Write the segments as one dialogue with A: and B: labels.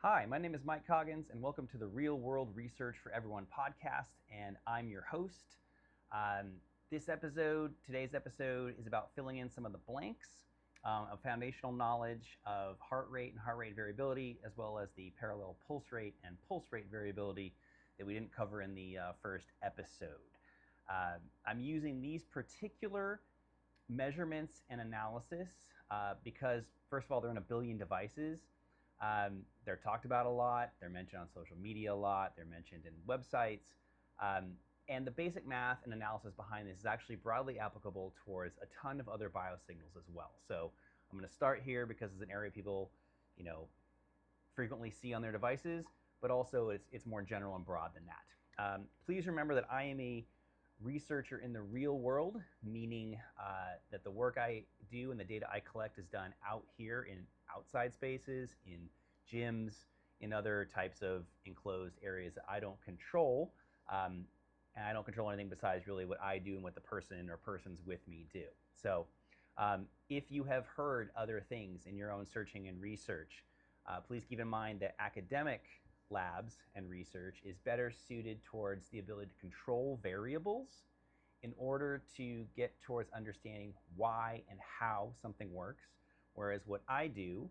A: Hi, my name is Mike Coggins, and welcome to the Real World Research for Everyone podcast, and I'm your host. Today's episode, is about filling in some of the blanks of foundational knowledge of heart rate and heart rate variability, as well as the parallel pulse rate and pulse rate variability that we didn't cover in the first episode. I'm using these particular measurements and analysis because, first of all, they're in a billion devices. They're talked about a lot. They're mentioned on social media a lot. They're mentioned in websites. And the basic math and analysis behind this is actually broadly applicable towards a ton of other biosignals as well. So I'm going to start here because it's an area people, frequently see on their devices, but also it's more general and broad than that. Please remember that I am a researcher in the real world, meaning that the work I do and the data I collect is done out here in outside spaces, in gyms, in other types of enclosed areas that I don't control. And I don't control anything besides really what I do and what the person or persons with me do. So if you have heard other things in your own searching and research, please keep in mind that academic labs and research is better suited towards the ability to control variables in order to get towards understanding why and how something works, whereas what I do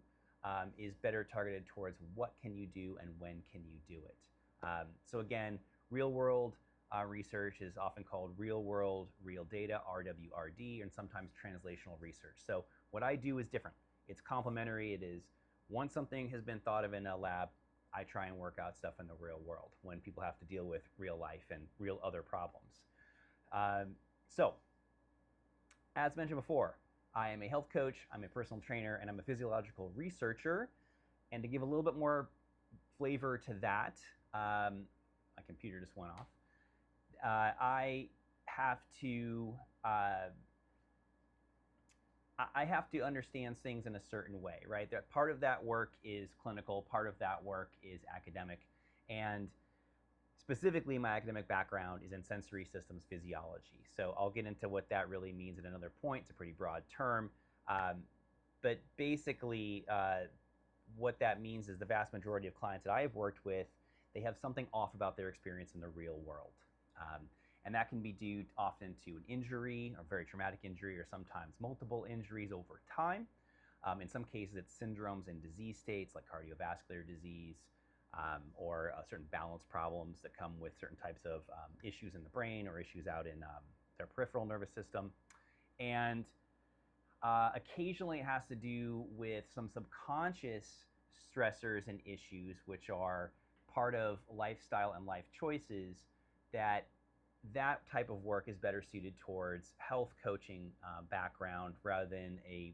A: is better targeted towards what can you do and when can you do it. So again, real world research is often called real world, real data, RWRD, and sometimes translational research. So what I do is different. It's complementary. It is, once something has been thought of in a lab, I try and work out stuff in the real world when people have to deal with real life and real other problems. So, as mentioned before, I am a health coach, I'm a personal trainer, and I'm a physiological researcher. And to give a little bit more flavor to that, my computer just went off. I have to understand things in a certain way, right? That part of that work is clinical, part of that work is academic, and specifically my academic background is in sensory systems physiology. So I'll get into what that really means at another point. It's a pretty broad term, but basically what that means is the vast majority of clients that I have worked with, they have something off about their experience in the real world. And that can be due often to an injury, a very traumatic injury, or sometimes multiple injuries over time. In some cases, it's syndromes and disease states like cardiovascular disease, or certain balance problems that come with certain types of issues in the brain or issues out in their peripheral nervous system. And occasionally it has to do with some subconscious stressors and issues, which are part of lifestyle and life choices, that type of work is better suited towards health coaching background rather than a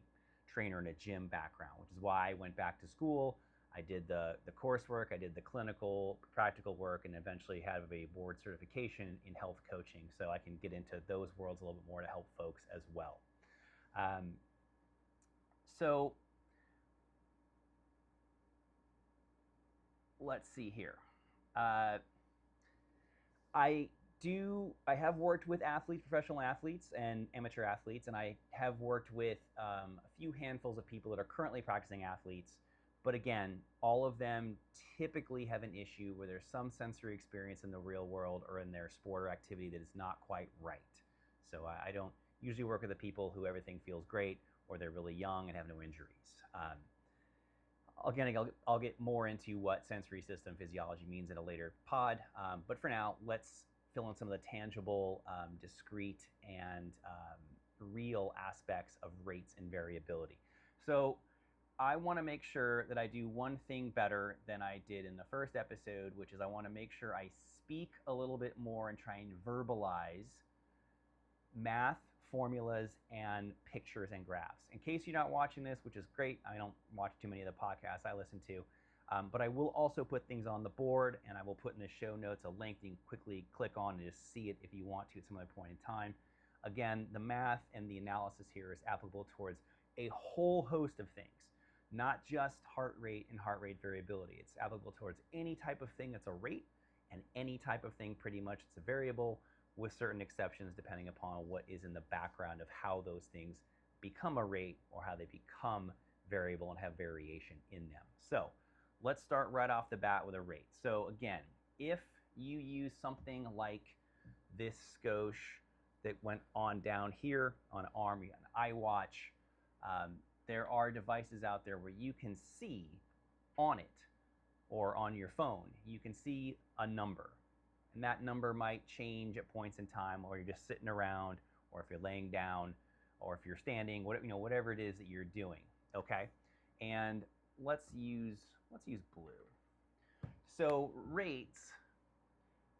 A: trainer in a gym background, which is why I went back to school. I did the coursework, I did the clinical, practical work, and eventually have a board certification in health coaching, so I can get into those worlds a little bit more to help folks as well. So let's see here. I have worked with athletes, professional athletes and amateur athletes, and I have worked with a few handfuls of people that are currently practicing athletes. But again, all of them typically have an issue where there's some sensory experience in the real world or in their sport or activity that is not quite right. So I don't usually work with the people who everything feels great or they're really young and have no injuries. Again, I'll get more into what sensory system physiology means in a later pod. But for now, let's fill in some of the tangible, discrete, and real aspects of rates and variability. So I want to make sure that I do one thing better than I did in the first episode, which is I want to make sure I speak a little bit more and try and verbalize math, formulas, and pictures and graphs. In case you're not watching this, which is great, I don't watch too many of the podcasts I listen to, but I will also put things on the board, and I will put in the show notes a link you can quickly click on and just see it if you want to at some other point in time. Again, the math and the analysis here is applicable towards a whole host of things, not just heart rate and heart rate variability. It's applicable towards any type of thing that's a rate and any type of thing pretty much that's a variable, with certain exceptions depending upon what is in the background of how those things become a rate or how they become variable and have variation in them. So let's start right off the bat with a rate. So again, if you use something like this skosh that went on down here on an arm, you got an iWatch, there are devices out there where you can see on it or on your phone, you can see a number. And that number might change at points in time, or you're just sitting around, or if you're laying down, or if you're standing, whatever it is that you're doing, okay? And let's use blue. So rates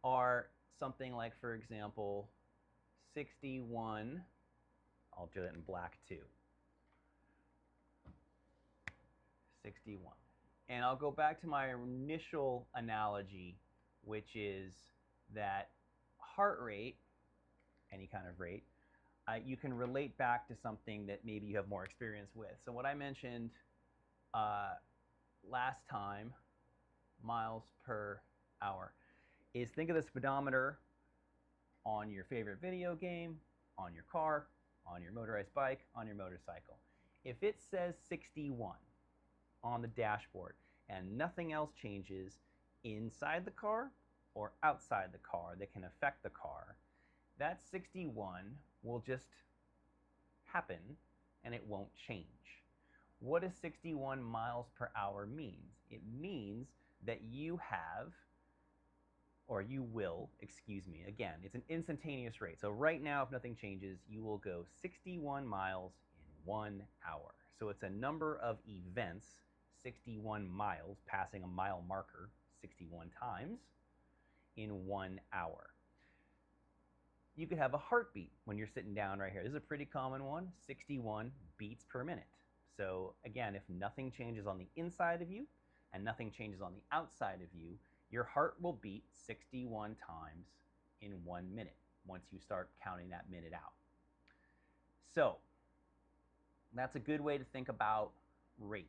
A: are something like, for example, 61. I'll do it in black too. 61. And I'll go back to my initial analogy, which is that heart rate, any kind of rate, you can relate back to something that maybe you have more experience with. So what I mentioned last time, miles per hour, is think of the speedometer on your favorite video game, on your car, on your motorized bike, on your motorcycle. If it says 61 on the dashboard and nothing else changes inside the car or outside the car that can affect the car, that 61 will just happen and it won't change. What does 61 miles per hour mean? It means that you have, or you will, excuse me, again, it's an instantaneous rate. So right now, if nothing changes, you will go 61 miles in 1 hour. So it's a number of events, 61 miles, passing a mile marker 61 times in 1 hour. You could have a heartbeat when you're sitting down right here. This is a pretty common one, 61 beats per minute. So again, if nothing changes on the inside of you and nothing changes on the outside of you, your heart will beat 61 times in 1 minute once you start counting that minute out. So that's a good way to think about rates.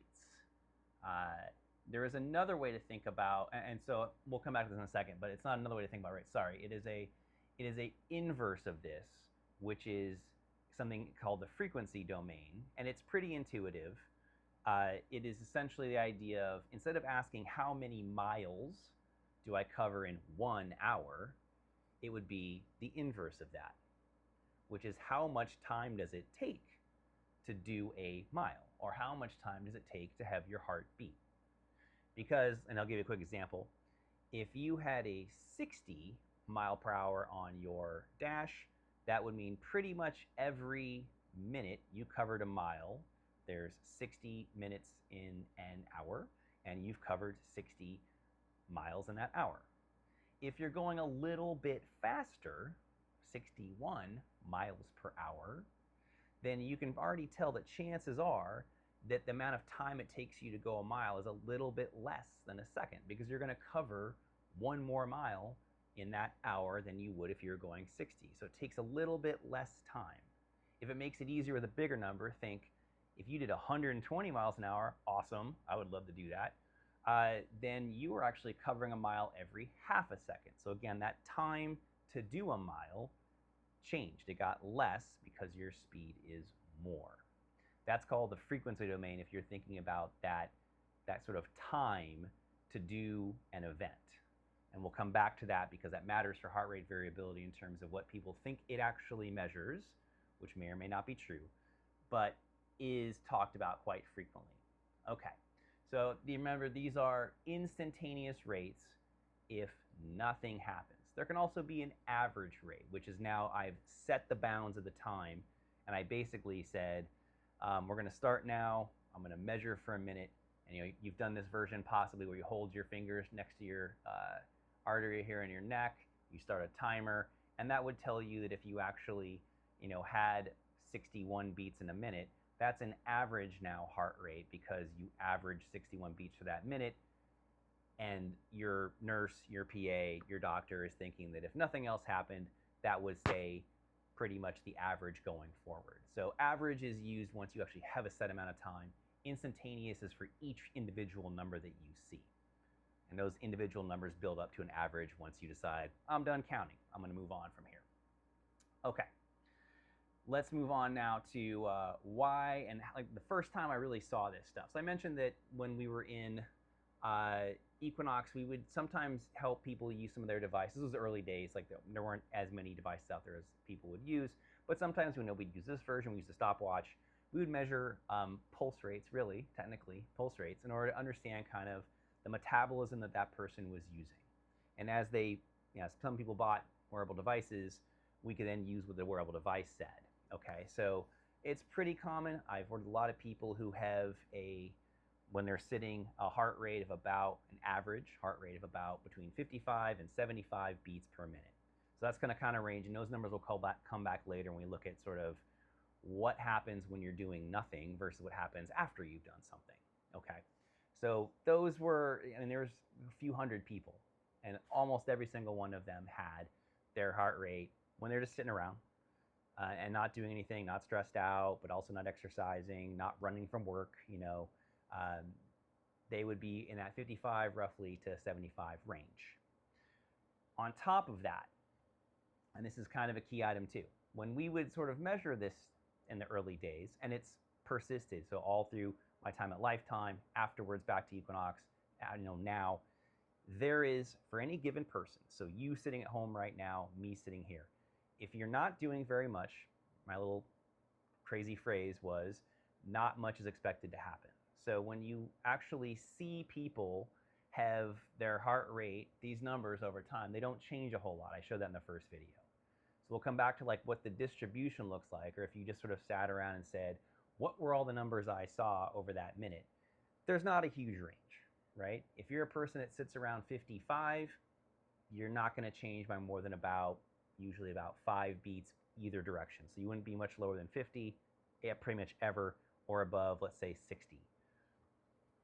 A: There is another way to think about, and so we'll come back to this in a second, but it's not another way to think about rates. Sorry, it is a inverse of this, which is something called the frequency domain, and it's pretty intuitive. It is essentially the idea of, instead of asking how many miles do I cover in 1 hour, it would be the inverse of that, which is how much time does it take to do a mile, or how much time does it take to have your heart beat? Because, and I'll give you a quick example, if you had a 60 mile per hour on your dash, that would mean pretty much every minute you covered a mile, there's 60 minutes in an hour, and you've covered 60 miles in that hour. If you're going a little bit faster, 61 miles per hour, then you can already tell that chances are that the amount of time it takes you to go a mile is a little bit less than a second, because you're going to cover 1 more mile in that hour than you would if you were going 60. So it takes a little bit less time. If it makes it easier with a bigger number, think if you did 120 miles an hour, awesome, I would love to do that, then you are actually covering a mile every half a second. So again, that time to do a mile changed. It got less because your speed is more. That's called the frequency domain if you're thinking about that sort of time to do an event. And we'll come back to that because that matters for heart rate variability in terms of what people think it actually measures, which may or may not be true, but is talked about quite frequently. Okay, so remember, these are instantaneous rates if nothing happens. There can also be an average rate, which is now I've set the bounds of the time, and I basically said, we're going to start now, I'm going to measure for a minute, and you've done this version possibly where you hold your fingers next to your artery here in your neck, you start a timer, and that would tell you that if you actually had 61 beats in a minute, that's an average now heart rate because you average 61 beats for that minute, and your nurse, your PA, your doctor is thinking that if nothing else happened, that would say pretty much the average going forward. So average is used once you actually have a set amount of time. Instantaneous is for each individual number that you see. And those individual numbers build up to an average once you decide, I'm done counting, I'm going to move on from here. Okay, let's move on now to why and how, like the first time I really saw this stuff. So I mentioned that when we were in Equinox, we would sometimes help people use some of their devices. This was the early days, like there weren't as many devices out there as people would use, but sometimes we know we'd use this version, we use the stopwatch. We would measure pulse rates, really, technically, pulse rates, in order to understand kind of the metabolism that that person was using. And as some people bought wearable devices, we could then use what the wearable device said. Okay, so it's pretty common. I've worked with a lot of people who have when they're sitting, a heart rate of about, an average heart rate of about between 55 and 75 beats per minute. So that's going to kind of range, and those numbers will come back later when we look at sort of what happens when you're doing nothing versus what happens after you've done something. Okay, so those were, there was a few hundred people, and almost every single one of them had their heart rate when they're just sitting around and not doing anything, not stressed out, but also not exercising, not running from work, they would be in that 55 roughly to 75 range. On top of that, and this is kind of a key item too, when we would sort of measure this in the early days, and it's persisted, so all through my time at Lifetime, afterwards back to Equinox, now, there is, for any given person, so you sitting at home right now, me sitting here, if you're not doing very much, my little crazy phrase was, not much is expected to happen. So when you actually see people have their heart rate, these numbers over time, they don't change a whole lot. I showed that in the first video. So we'll come back to like what the distribution looks like, or if you just sort of sat around and said, what were all the numbers I saw over that minute? There's not a huge range, right? If you're a person that sits around 55, you're not going to change by more than usually about 5 beats either direction. So you wouldn't be much lower than 50, pretty much ever, or above, let's say 60.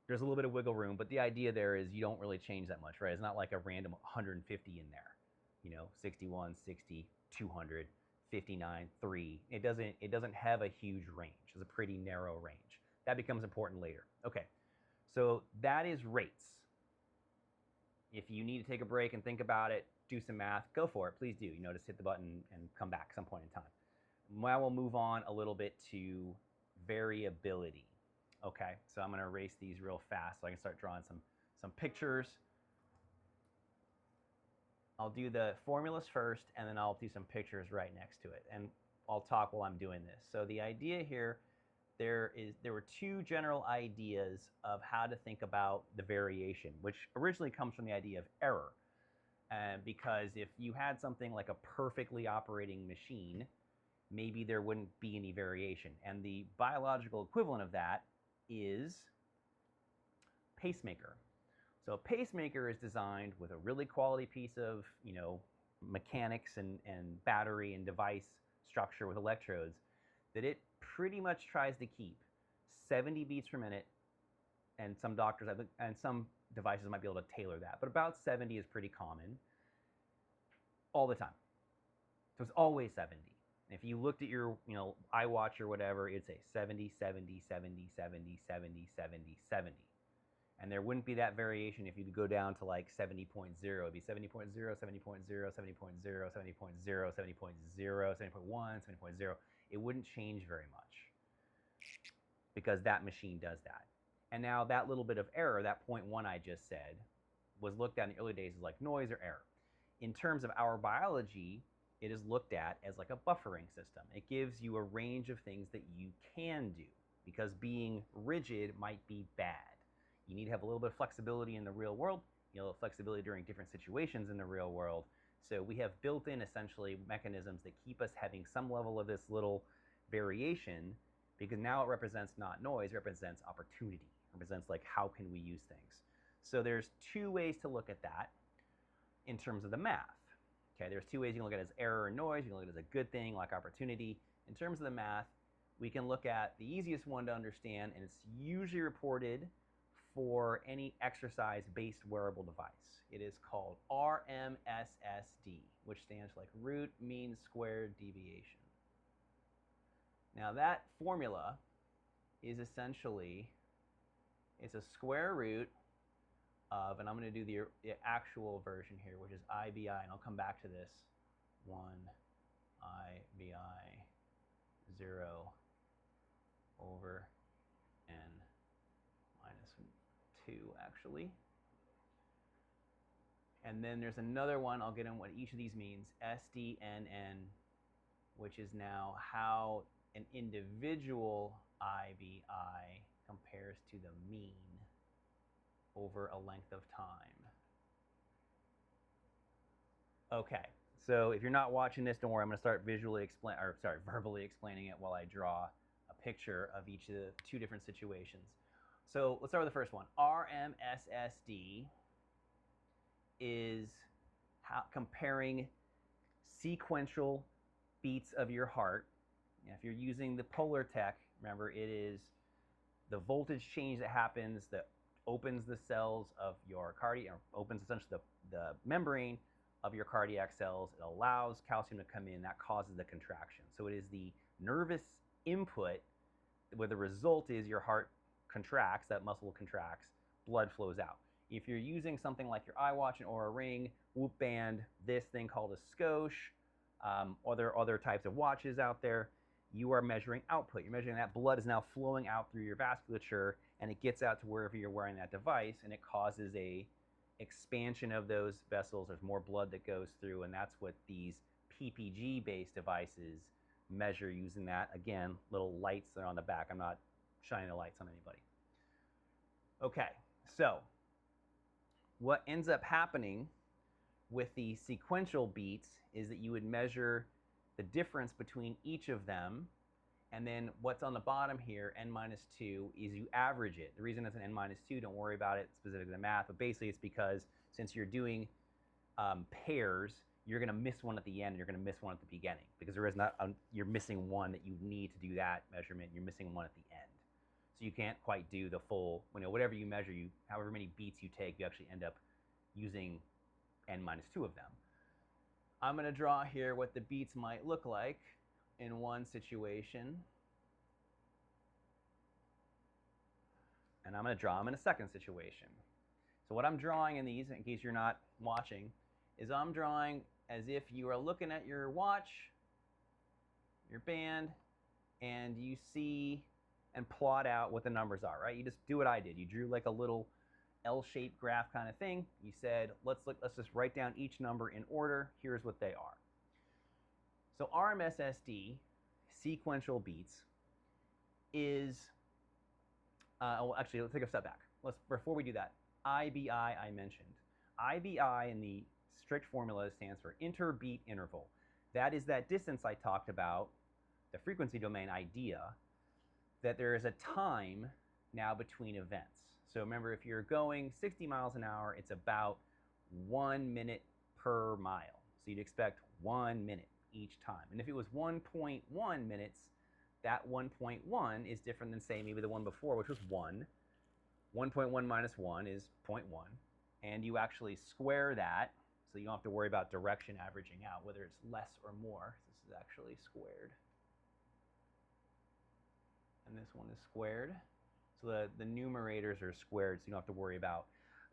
A: There's a little bit of wiggle room, but the idea there is you don't really change that much, right? It's not like a random 150 in there, 61, 60, 200, 59, 3. It doesn't have a huge range. It's a pretty narrow range. That becomes important later. Okay, so that is rates. If you need to take a break and think about it, do some math, go for it. Please do. Just hit the button and come back some point in time. Now we'll move on a little bit to variability. Okay, so I'm going to erase these real fast so I can start drawing some pictures. I'll do the formulas first, and then I'll do some pictures right next to it, and I'll talk while I'm doing this. So the idea here, there were 2 general ideas of how to think about the variation, which originally comes from the idea of error. Because if you had something like a perfectly operating machine, maybe there wouldn't be any variation. And the biological equivalent of that is pacemaker. So a pacemaker is designed with a really quality piece of, mechanics and battery and device structure with electrodes that it pretty much tries to keep 70 beats per minute, and some doctors and some devices might be able to tailor that, but about 70 is pretty common all the time. So it's always 70. If you looked at your, iWatch or whatever, it'd say 70, 70, 70, 70, 70, 70, 70. And there wouldn't be that variation if you go down to like 70.0. It'd be 70.0, 70.0, 70.0, 70.0, 70.0, 70.1, 70.0. It wouldn't change very much because that machine does that. And now that little bit of error, that 0.1 I just said, was looked at in the early days as like noise or error. In terms of our biology, it is looked at as like a buffering system. It gives you a range of things that you can do, because being rigid might be bad. You need to have a little bit of flexibility in the real world, flexibility during different situations in the real world. So we have built in essentially mechanisms that keep us having some level of this little variation, because now it represents not noise, it represents opportunity. It represents like how can we use things. So there's 2 ways to look at that in terms of the math. Okay, there's 2 ways you can look at it as error and noise. You can look at it as a good thing like opportunity. In terms of the math, we can look at the easiest one to understand, and it's usually reported for any exercise-based wearable device. It is called RMSSD, which stands for like root mean squared deviation. Now that formula is essentially, it's a square root of, and I'm going to do the actual version here, which is IBI, and I'll come back to this, 1 IBI 0 over n minus 2, actually. And then there's another one, I'll get in what each of these means, SDNN, which is now how an individual IBI compares to the mean over a length of time. Okay, so if you're not watching this, don't worry, I'm going to start verbally explaining it while I draw a picture of each of the two different situations. So let's start with the first one. RMSSD is comparing sequential beats of your heart. And if you're using the polar tech, remember it is the voltage change that happens that opens the cells of your cardiac, or opens essentially the membrane of your cardiac cells. It allows calcium to come in. That causes the contraction. So it is the nervous input where the result is your heart contracts, that muscle contracts, blood flows out. If you're using something like your iWatch or a Ring, Whoop Band, this thing called a Scosche, other types of watches out there, you are measuring output. You're measuring that blood is now flowing out through your vasculature, and it gets out to wherever you're wearing that device, and it causes a expansion of those vessels. There's more blood that goes through, and that's what these PPG-based devices measure using that. Again, little lights that are on the back. I'm not shining the lights on anybody. Okay, so what ends up happening with the sequential beats is that you would measure the difference between each of them, and then what's on the bottom here, n-2, is you average it. The reason it's an n-2, don't worry about it specifically the math, but basically it's because since you're doing pairs, you're going to miss one at the end, you're going to miss one at the beginning, because there is not you're missing one that you need to do that measurement, you're missing one at the end. So you can't quite do the full, whatever you measure, however many beats you take, you actually end up using n-2 of them. I'm going to draw here what the beats might look like in one situation. And I'm going to draw them in a second situation. So what I'm drawing in these, in case you're not watching, is I'm drawing as if you are looking at your watch, your band, and you see and plot out what the numbers are, right? You just do what I did. You drew like a little L-shaped graph kind of thing. You said, let's just write down each number in order. Here's what they are. So RMSSD, sequential beats, is, well, actually, let's take a step back. Before we do that, IBI I mentioned. IBI in the strict formula stands for interbeat interval. That is that distance I talked about, the frequency domain idea, that there is a time now between events. So remember, if you're going 60 miles an hour, it's about 1 minute per mile. So you'd expect 1 minute each time. And if it was 1.1 minutes, that 1.1 is different than, say, maybe the one before, which was 1. 1.1 minus 1 is 0.1. And you actually square that, so you don't have to worry about direction averaging out, whether it's less or more. This is actually squared. And this one is squared. So the numerators are squared, so you don't have to worry about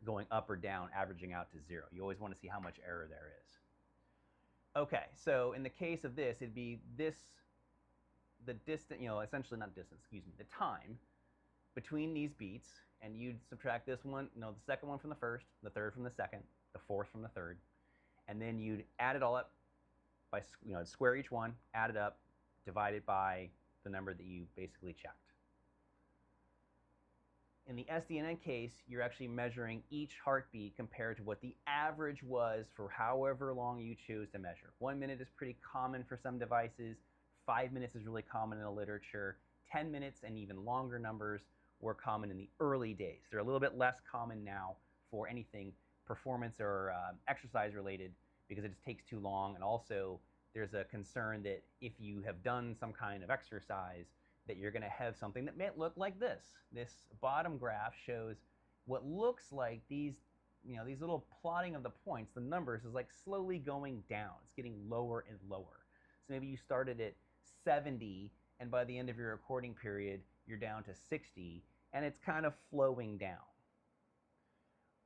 A: going up or down, averaging out to 0. You always want to see how much error there is. Okay, so in the case of this, it'd be this, the distance, essentially not distance, excuse me, the time between these beats, and you'd subtract this one, the second one from the first, the third from the second, the fourth from the third, and then you'd add it all up by, square each one, add it up, divide it by the number that you basically checked. In the SDNN case, you're actually measuring each heartbeat compared to what the average was for however long you choose to measure. 1 minute is pretty common for some devices. 5 minutes is really common in the literature. 10 minutes and even longer numbers were common in the early days. They're a little bit less common now for anything performance or exercise related, because it just takes too long. And also there's a concern that if you have done some kind of exercise, that you're going to have something that may look like this. This bottom graph shows what looks like these little plotting of the points, the numbers is like slowly going down. It's getting lower and lower. So maybe you started at 70, and by the end of your recording period, you're down to 60, and it's kind of flowing down.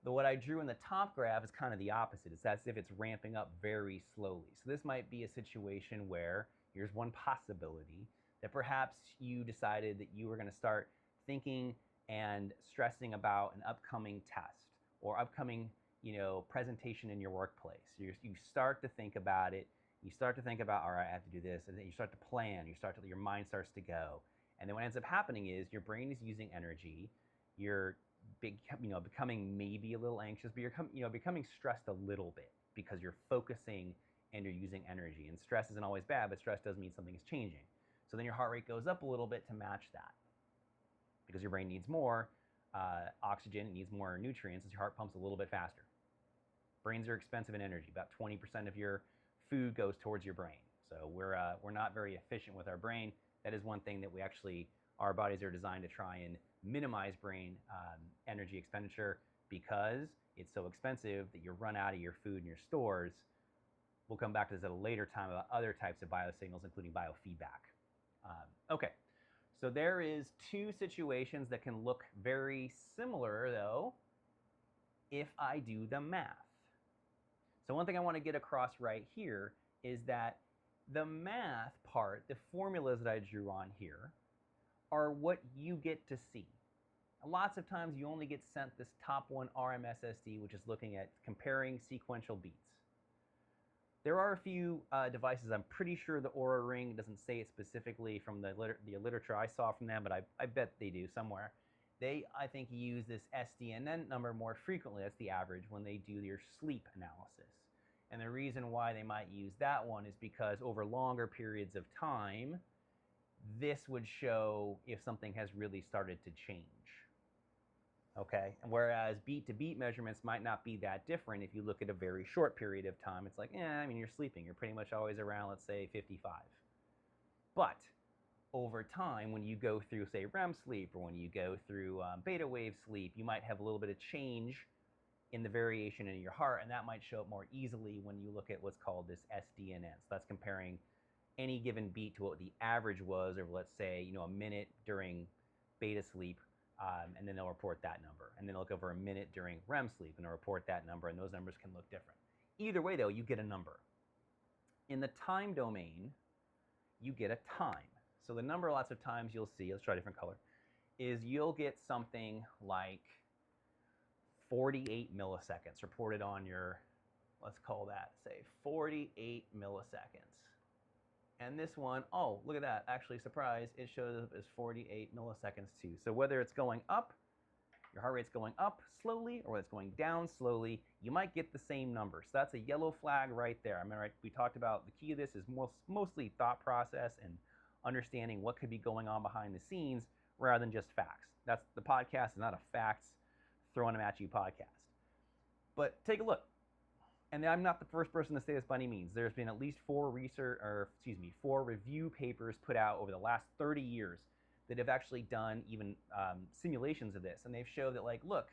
A: What I drew in the top graph is kind of the opposite. It's as if it's ramping up very slowly. So this might be a situation where, here's one possibility, that perhaps you decided that you were going to start thinking and stressing about an upcoming test or upcoming, presentation in your workplace. You start to think about it. You start to think about, all right, I have to do this, and then you start to plan. Your mind starts to go, and then what ends up happening is your brain is using energy. You're becoming maybe a little anxious, but you're becoming stressed a little bit because you're focusing and you're using energy. And stress isn't always bad, but stress does mean something is changing. So then your heart rate goes up a little bit to match that because your brain needs more oxygen, it needs more nutrients as your heart pumps a little bit faster. Brains are expensive in energy. About 20% of your food goes towards your brain. So we're not very efficient with our brain. That is one thing that our bodies are designed to try and minimize brain energy expenditure because it's so expensive that you run out of your food in your stores. We'll come back to this at a later time about other types of biosignals, including biofeedback. Okay, so there is two situations that can look very similar, though, if I do the math. So one thing I want to get across right here is that the math part, the formulas that I drew on here, are what you get to see. And lots of times you only get sent this top one RMSSD, which is looking at comparing sequential beats. There are a few devices. I'm pretty sure the Oura Ring doesn't say it specifically from the literature I saw from them, but I bet they do somewhere. They, I think, use this SDNN number more frequently. That's the average when they do your sleep analysis. And the reason why they might use that one is because over longer periods of time, this would show if something has really started to change. Okay, and whereas beat-to-beat measurements might not be that different if you look at a very short period of time. It's like, you're sleeping. You're pretty much always around, let's say, 55. But over time, when you go through, say, REM sleep, or when you go through beta wave sleep, you might have a little bit of change in the variation in your heart, and that might show up more easily when you look at what's called this SDNN. So that's comparing any given beat to what the average was over, let's say, a minute during beta sleep, and then they'll report that number. And then they'll look over a minute during REM sleep, and they'll report that number, and those numbers can look different. Either way, though, you get a number. In the time domain, you get a time. So the number lots of times you'll see, let's try a different color, is you'll get something like 48 milliseconds reported on your, let's call that, say, 48 milliseconds. And this one, oh, look at that. Actually, surprise, it shows up as 48 milliseconds too. So whether it's going up, your heart rate's going up slowly, or whether it's going down slowly, you might get the same number. So that's a yellow flag right there. I remember we talked about the key of this is mostly thought process and understanding what could be going on behind the scenes rather than just facts. That's the podcast is not a facts throwing them at you podcast. But take a look. And I'm not the first person to say this by any means. There's been at least 4 review papers put out over the last 30 years that have actually done even simulations of this. And they've showed that, like, look,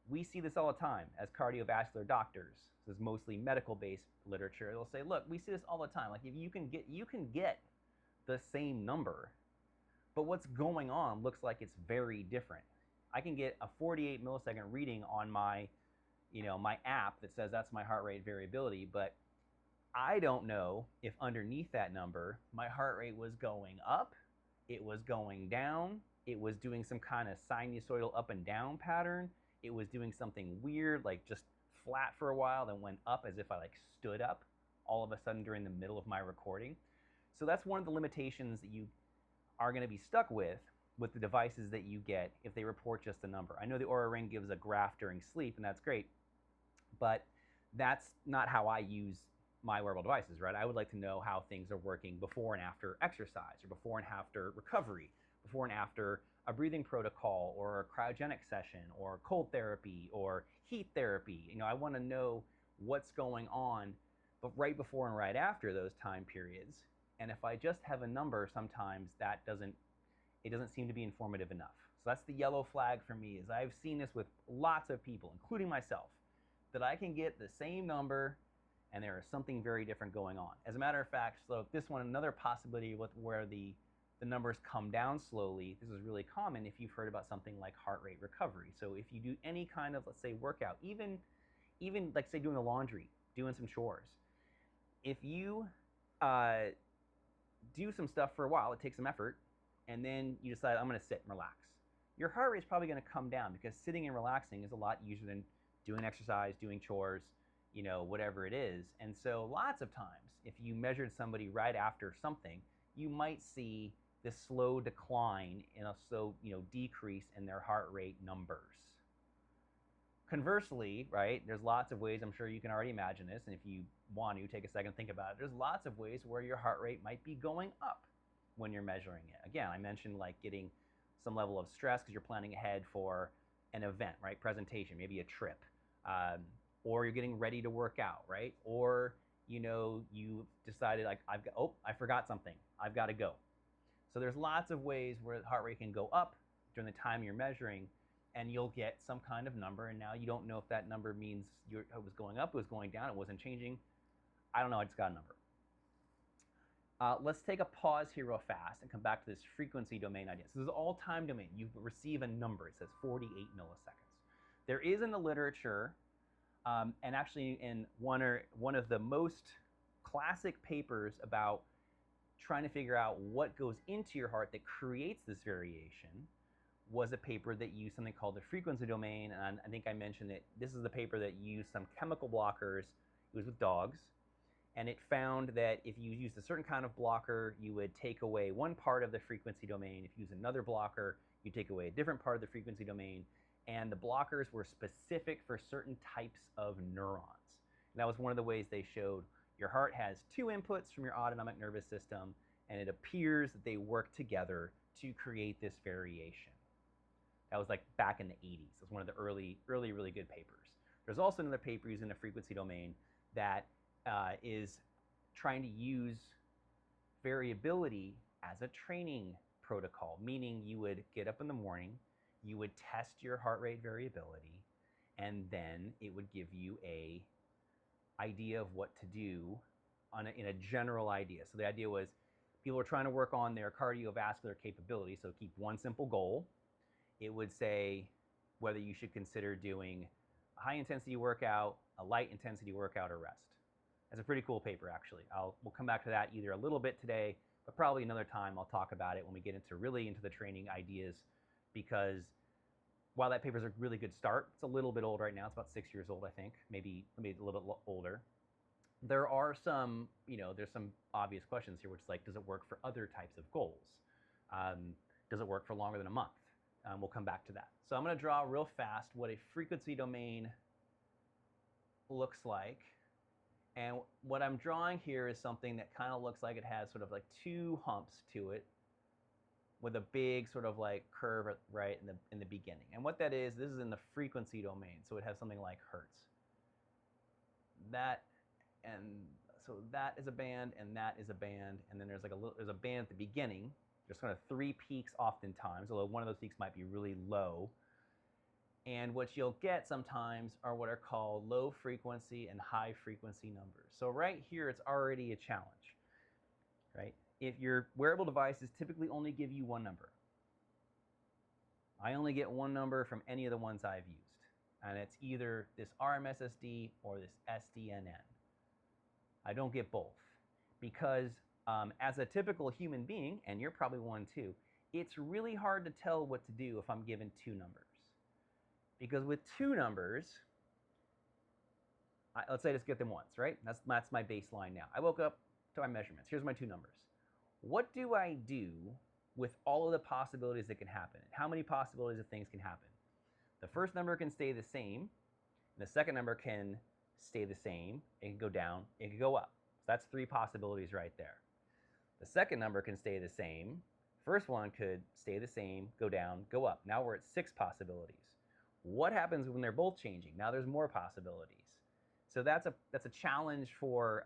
A: we see this all the time as cardiovascular doctors. This is mostly medical-based literature. They'll say, look, we see this all the time. Like, if you can get the same number, but what's going on looks like it's very different. I can get a 48 millisecond reading on my app that says that's my heart rate variability, but I don't know if underneath that number, my heart rate was going up, it was going down, it was doing some kind of sinusoidal up and down pattern, it was doing something weird, like just flat for a while, then went up as if I stood up all of a sudden during the middle of my recording. So that's one of the limitations that you are going to be stuck with the devices that you get if they report just a number. I know the Oura Ring gives a graph during sleep, and that's great, but that's not how I use my wearable devices, right? I would like to know how things are working before and after exercise, or before and after recovery, before and after a breathing protocol, or a cryogenic session, or cold therapy, or heat therapy. I want to know what's going on, but right before and right after those time periods. And if I just have a number, sometimes it doesn't seem to be informative enough. So that's the yellow flag for me, is I've seen this with lots of people, including myself, that I can get the same number and there is something very different going on. As a matter of fact, so this one, another possibility where the numbers come down slowly, this is really common if you've heard about something like heart rate recovery. So if you do any kind of, let's say, workout, even like, say, doing the laundry, doing some chores, if you do some stuff for a while, it takes some effort, and then you decide, I'm going to sit and relax. Your heart rate is probably going to come down because sitting and relaxing is a lot easier than doing exercise, doing chores, whatever it is. And so lots of times, if you measured somebody right after something, you might see this slow decline and a slow, decrease in their heart rate numbers. Conversely, right, there's lots of ways, I'm sure you can already imagine this, and if you want to take a second, think about it, there's lots of ways where your heart rate might be going up when you're measuring it. Again, I mentioned like getting some level of stress because you're planning ahead for an event, right, presentation, maybe a trip, or you're getting ready to work out, right, or you decided like I forgot something, I've got to go. So there's lots of ways where the heart rate can go up during the time you're measuring, and you'll get some kind of number, and now you don't know if that number means it was going up, it was going down, it wasn't changing. I don't know, I just got a number. Let's take a pause here real fast and come back to this frequency domain idea. So this is all time domain. You receive a number. It says 48 milliseconds. There is in the literature, and actually in one of the most classic papers about trying to figure out what goes into your heart that creates this variation, was a paper that used something called the frequency domain. And I think I mentioned that this is the paper that used some chemical blockers. It was with dogs. And it found that if you used a certain kind of blocker, you would take away one part of the frequency domain. If you use another blocker, you take away a different part of the frequency domain. And the blockers were specific for certain types of neurons. And that was one of the ways they showed your heart has two inputs from your autonomic nervous system, and it appears that they work together to create this variation. That was like back in the 80s. It was one of the early, really good papers. There's also another paper using the frequency domain that is trying to use variability as a training protocol, meaning you would get up in the morning, you would test your heart rate variability, and then it would give you a idea of what to do in a general idea. So the idea was people were trying to work on their cardiovascular capability, so keep one simple goal. It would say whether you should consider doing a high intensity workout, a light intensity workout, or rest. That's a pretty cool paper, actually. We'll come back to that either a little bit today, but probably another time I'll talk about it when we get into the training ideas, because while that paper is a really good start, it's a little bit old right now. It's about 6 years old, I think, maybe a little bit older. There are some, there's some obvious questions here, which is like, does it work for other types of goals? Does it work for longer than a month? We'll come back to that. So I'm going to draw real fast what a frequency domain looks like. And what I'm drawing here is something that kind of looks like it has sort of like two humps to it with a big sort of like curve right in the beginning. And what that is, this is in the frequency domain. So it has something like hertz. So that is a band, and that is a band, and then there's a band at the beginning. There's kind of three peaks oftentimes, although one of those peaks might be really low. And what you'll get sometimes are what are called low frequency and high frequency numbers. So right here, it's already a challenge, right? If your wearable devices typically only give you one number. I only get one number from any of the ones I've used, and it's either this RMSSD or this SDNN. I don't get both because as a typical human being, and you're probably one too, it's really hard to tell what to do if I'm given two numbers. Because with two numbers, let's say I just get them once, right? That's my baseline now. I woke up to my measurements. Here's my two numbers. What do I do with all of the possibilities that can happen? How many possibilities of things can happen? The first number can stay the same. And the second number can stay the same. It can go down. It can go up. So that's three possibilities right there. The second number can stay the same. First one could stay the same, go down, go up. Now we're at six possibilities. What happens when they're both changing? Now there's more possibilities. So that's a challenge for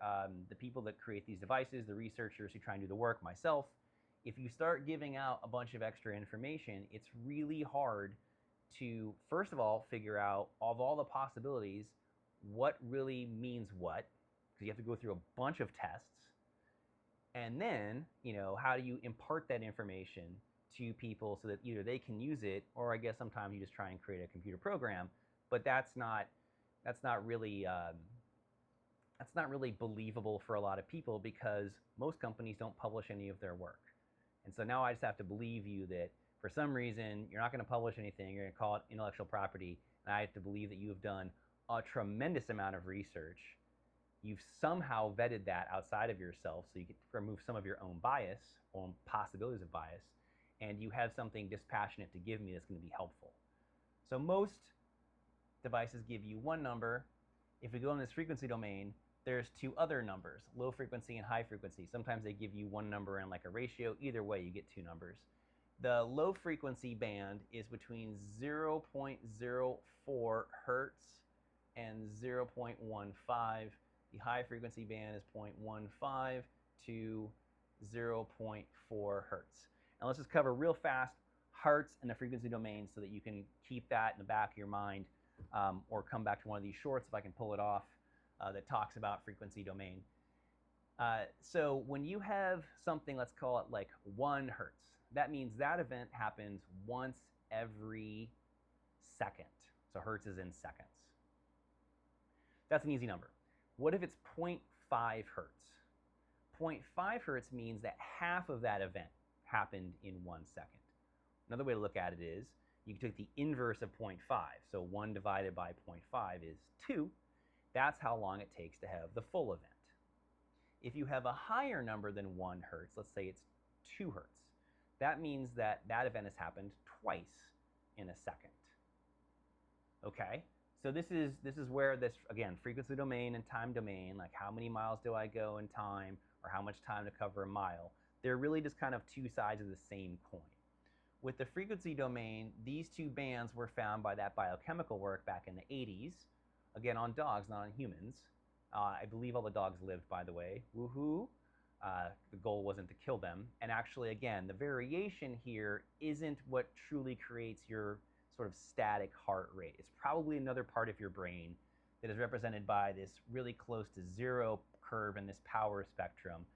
A: the people that create these devices, the researchers who try and do the work, myself. If you start giving out a bunch of extra information, it's really hard to, first of all, figure out of all the possibilities, what really means what, because you have to go through a bunch of tests. And then, how do you impart that information to people so that either they can use it, or I guess sometimes you just try and create a computer program, but that's not really believable for a lot of people because most companies don't publish any of their work. And so now I just have to believe you that for some reason you're not going to publish anything, you're going to call it intellectual property, and I have to believe that you have done a tremendous amount of research. You've somehow vetted that outside of yourself so you can remove some of your own bias or possibilities of bias, and you have something dispassionate to give me that's going to be helpful. So most devices give you one number. If we go in this frequency domain, there's two other numbers, low frequency and high frequency. Sometimes they give you one number and like a ratio. Either way, you get two numbers. The low frequency band is between 0.04 hertz and 0.15. The high frequency band is 0.15 to 0.4 hertz. And let's just cover real fast hertz and the frequency domain so that you can keep that in the back of your mind, or come back to one of these shorts if I can pull it off, that talks about frequency domain. So when you have something, let's call it like 1 hertz, that means that event happens once every second. So hertz is in seconds. That's an easy number. What if it's 0.5 hertz? 0.5 hertz means that half of that event happened in 1 second. Another way to look at it is you can take the inverse of 0.5. So 1 divided by 0.5 is 2. That's how long it takes to have the full event. If you have a higher number than 1 hertz, let's say it's 2 hertz, that means that that event has happened twice in a second. Okay? So this is where this, again, frequency domain and time domain, like how many miles do I go in time, or how much time to cover a mile, they're really just kind of two sides of the same coin. With the frequency domain, these two bands were found by that biochemical work back in the 80s, again on dogs, not on humans. I believe all the dogs lived, by the way. Woohoo! The goal wasn't to kill them. And actually, again, the variation here isn't what truly creates your sort of static heart rate. It's probably another part of your brain that is represented by this really close to zero curve in this power spectrum.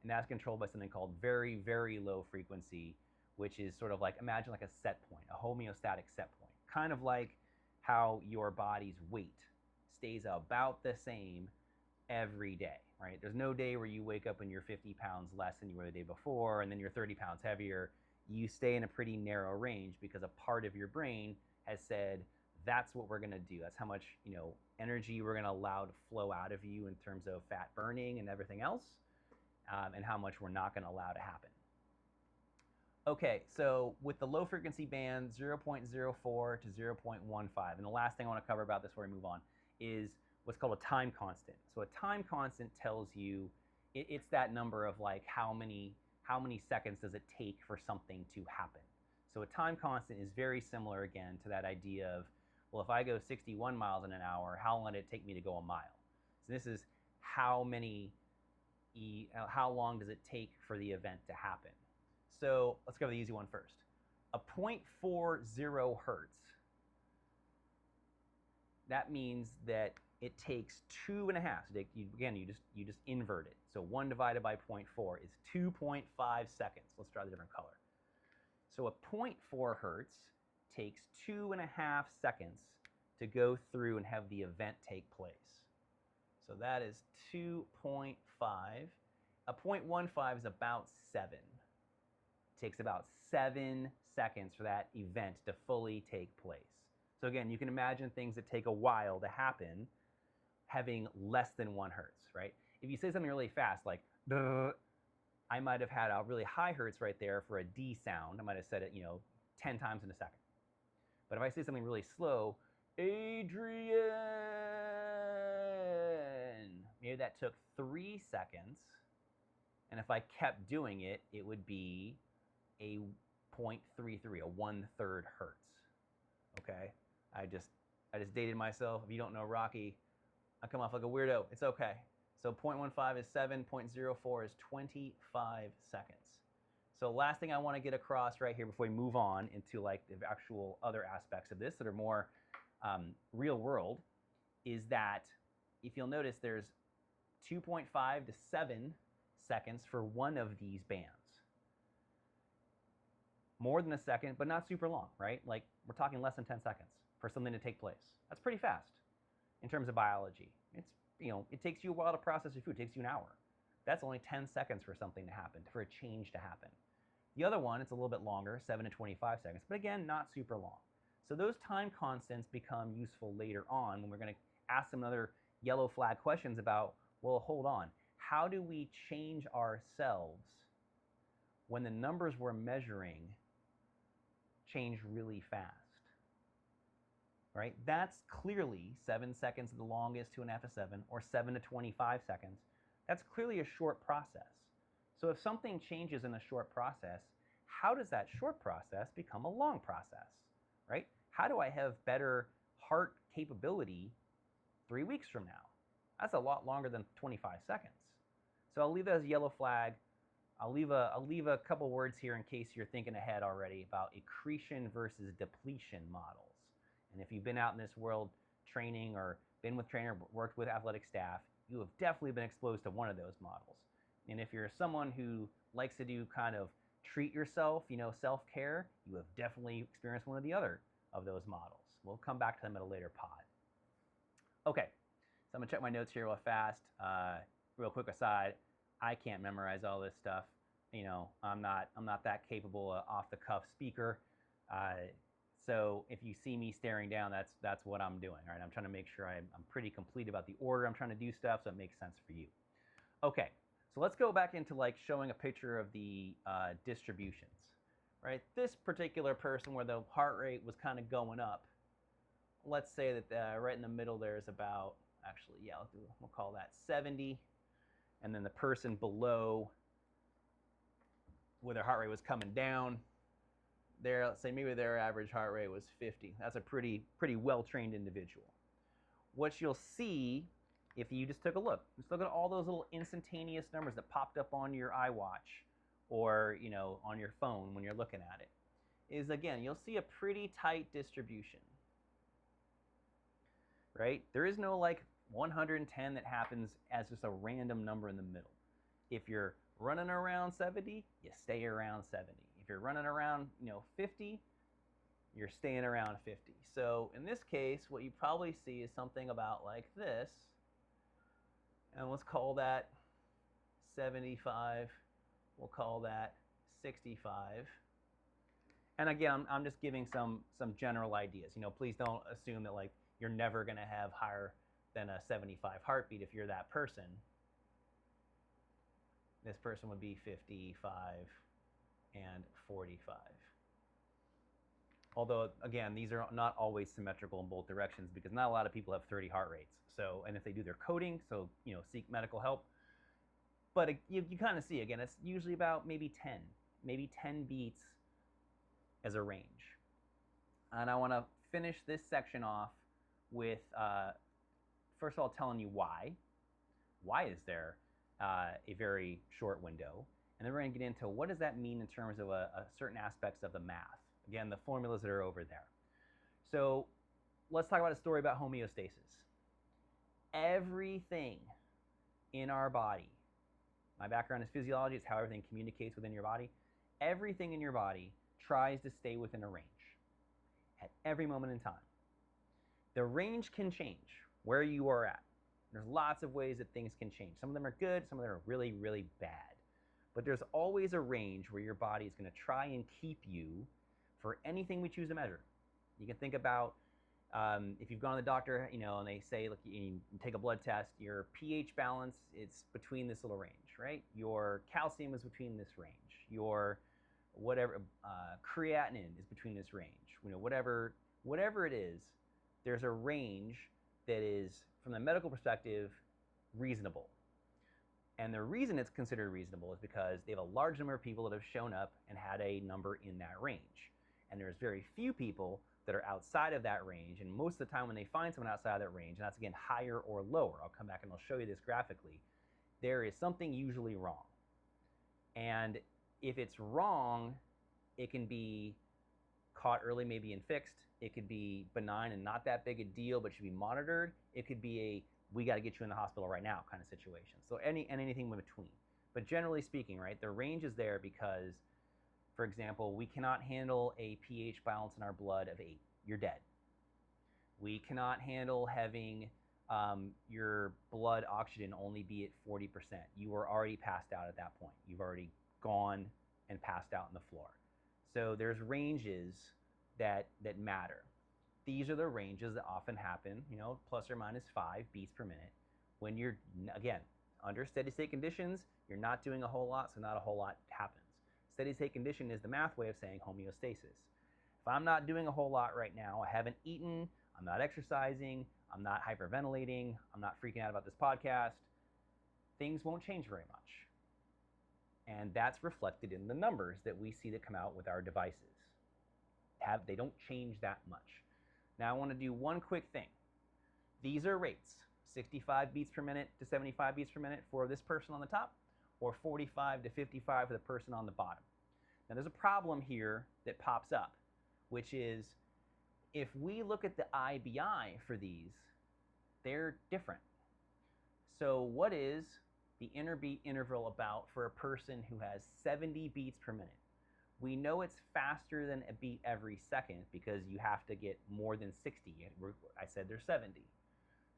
A: And that's controlled by something called very, very low frequency, which is sort of like, imagine like a set point, a homeostatic set point. Kind of like how your body's weight stays about the same every day, right? There's no day where you wake up and you're 50 pounds less than you were the day before, and then you're 30 pounds heavier. You stay in a pretty narrow range because a part of your brain has said, that's what we're gonna do. That's how much, energy we're gonna allow to flow out of you in terms of fat burning and everything else, and how much we're not gonna allow to happen. Okay, so with the low frequency band, 0.04 to 0.15, and the last thing I wanna cover about this before we move on is what's called a time constant. So a time constant tells you, it's that number of like how many seconds does it take for something to happen. So a time constant is very similar again to that idea of, well, if I go 61 miles in an hour, how long did it take me to go a mile? So this is how long does it take for the event to happen. So let's go with the easy one first. A 0.40 hertz, that means that it takes 2.5. So you just invert it. So 1 divided by 0.4 is 2.5 seconds. Let's try the different color. So a 0.4 hertz takes 2.5 seconds to go through and have the event take place. So that is 2.5. A 0.15 is about 7. It takes about 7 seconds for that event to fully take place. So again, you can imagine things that take a while to happen having less than 1 hertz, right? If you say something really fast, like, I might have had a really high hertz right there for a D sound. I might have said it, 10 times in a second. But if I say something really slow, Adrian, maybe that took 3 seconds. And if I kept doing it, it would be a 0.33, a 1/3 hertz. Okay? I just dated myself. If you don't know Rocky, I come off like a weirdo. It's okay. So 0.15 is 7, 0.04 is 25 seconds. So last thing I want to get across right here before we move on into like the actual other aspects of this that are more real world is that if you'll notice there's 2.5 to 7 seconds for one of these bands. More than a second, but not super long, right? Like we're talking less than 10 seconds for something to take place. That's pretty fast in terms of biology. It's, it takes you a while to process your food. It takes you an hour. That's only 10 seconds for something to happen, for a change to happen. The other one, it's a little bit longer, 7 to 25 seconds, but again, not super long. So those time constants become useful later on when we're going to ask them another yellow flag questions about, well, hold on, how do we change ourselves when the numbers we're measuring change really fast? Right? That's clearly 7 seconds the longest to an FS7, or 7 to 25 seconds. That's clearly a short process. So if something changes in a short process, how does that short process become a long process? Right? How do I have better heart capability 3 weeks from now? That's a lot longer than 25 seconds. So I'll leave that as a yellow flag. I'll leave a couple words here in case you're thinking ahead already about accretion versus depletion models. And if you've been out in this world training or been with trainer, worked with athletic staff, you have definitely been exposed to one of those models. And if you're someone who likes to do kind of treat yourself, self-care, you have definitely experienced one of the other of those models. We'll come back to them at a later pod. Okay, so I'm gonna check my notes here real fast. Real quick aside, I can't memorize all this stuff. I'm not that capable off the cuff speaker. So if you see me staring down, that's what I'm doing. All right, I'm trying to make sure I'm pretty complete about the order I'm trying to do stuff, so it makes sense for you. Okay, so let's go back into like showing a picture of the distributions. Right, this particular person where the heart rate was kind of going up. Let's say that right in the middle there is about, actually, yeah, we'll call that 70, and then the person below where their heart rate was coming down, there, let's say maybe their average heart rate was 50. That's a pretty well-trained individual. What you'll see if you just took a look, just look at all those little instantaneous numbers that popped up on your iWatch or on your phone when you're looking at it, is again, you'll see a pretty tight distribution. Right? There is no like 110 that happens as just a random number in the middle. If you're running around 70, you stay around 70. If you're running around 50, you're staying around 50. So in this case, what you probably see is something about like this, and let's call that 75. We'll call that 65. And again, I'm just giving some general ideas. Please don't assume that like you're never going to have higher than a 75 heartbeat if you're that person. This person would be 55 and 45. Although, again, these are not always symmetrical in both directions because not a lot of people have 30 heart rates. So, and if they do their coding, so, seek medical help. But you kind of see, again, it's usually about maybe 10 beats as a range. And I want to finish this section off with, first of all, telling you why. Why is there a very short window? And then we're going to get into what does that mean in terms of certain aspects of the math. Again, the formulas that are over there. So let's talk about a story about homeostasis. Everything in our body, my background is physiology, it's how everything communicates within your body. Everything in your body tries to stay within a range at every moment in time. The range can change where you are at. There's lots of ways that things can change. Some of them are good, some of them are really, really bad. But there's always a range where your body is going to try and keep you for anything we choose to measure. You can think about if you've gone to the doctor, and they say, look, you take a blood test, your pH balance, it's between this little range, right? Your calcium is between this range. Your whatever creatinine is between this range. Whatever it is, there's a range that is, from the medical perspective, reasonable. And the reason it's considered reasonable is because they have a large number of people that have shown up and had a number in that range. And there's very few people that are outside of that range. And most of the time when they find someone outside of that range, and that's again higher or lower, I'll come back and I'll show you this graphically, there is something usually wrong. And if it's wrong, it can be caught early, maybe and fixed. It could be benign and not that big a deal, but should be monitored. It could be a we got to get you in the hospital right now kind of situation. So anything in between. But generally speaking, right, the range is there because, for example, we cannot handle a pH balance in our blood of 8. You're dead. We cannot handle having your blood oxygen only be at 40%. You are already passed out at that point. You've already gone and passed out on the floor. So there's ranges that matter. these are the ranges that often happen, plus or minus 5 beats per minute. When you're, again, under steady state conditions, you're not doing a whole lot, so not a whole lot happens. Steady state condition is the math way of saying homeostasis. If I'm not doing a whole lot right now, I haven't eaten, I'm not exercising, I'm not hyperventilating, I'm not freaking out about this podcast, things won't change very much. And that's reflected in the numbers that we see that come out with our devices. They don't change that much. Now I want to do one quick thing. These are rates, 65 beats per minute to 75 beats per minute for this person on the top, or 45 to 55 for the person on the bottom. Now there's a problem here that pops up, which is if we look at the IBI for these, they're different. So what is the interbeat interval about for a person who has 70 beats per minute? We know it's faster than a beat every second because you have to get more than 60. I said there's 70.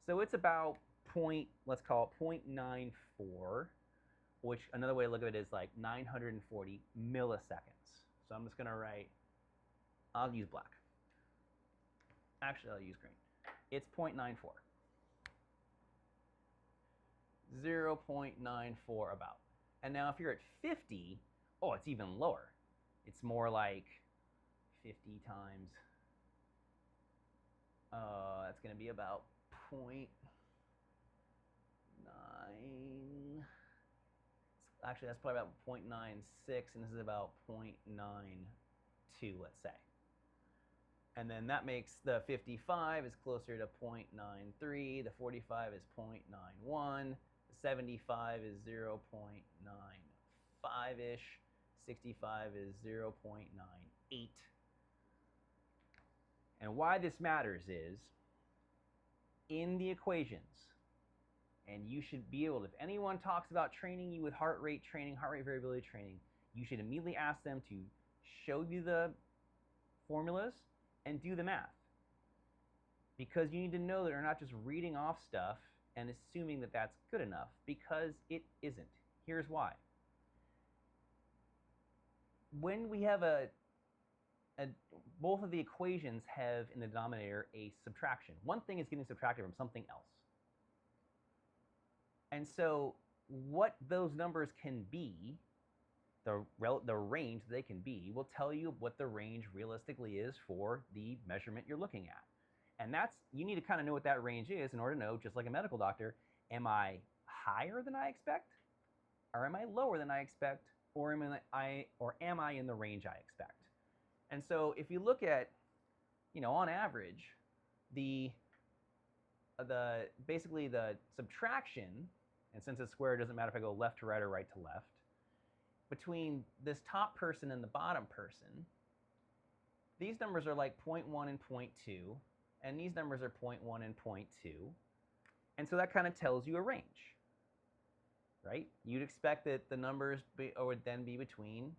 A: So it's about let's call it 0.94, which another way to look at it is like 940 milliseconds. So I'm just going to write, I'll use black. Actually, I'll use green. It's 0.94. 0.94 about. And now if you're at 50, oh, it's even lower. It's more like 50 times, that's going to be about 0.9. Actually, that's probably about 0.96, and this is about 0.92, let's say. And then that makes the 55 is closer to 0.93, the 45 is 0.91, the 75 is 0.95-ish, 65 is 0.98. And why this matters is, in the equations, and you should be able to, if anyone talks about training you with heart rate training, heart rate variability training, you should immediately ask them to show you the formulas and do the math. Because you need to know that they're not just reading off stuff and assuming that that's good enough, because it isn't. Here's why. When we have both of the equations have in the denominator a subtraction. One thing is getting subtracted from something else. And so what those numbers can be, the range they can be, will tell you what the range realistically is for the measurement you're looking at. And you need to kind of know what that range is in order to know, just like a medical doctor, am I higher than I expect? Or am I lower than I expect? Or am I in the range I expect? And so if you look at, on average, basically the subtraction, and since it's square, it doesn't matter if I go left to right or right to left, between this top person and the bottom person, these numbers are like 0.1 and 0.2, and these numbers are 0.1 and 0.2, and so that kind of tells you a range, right? You'd expect that the numbers would then be between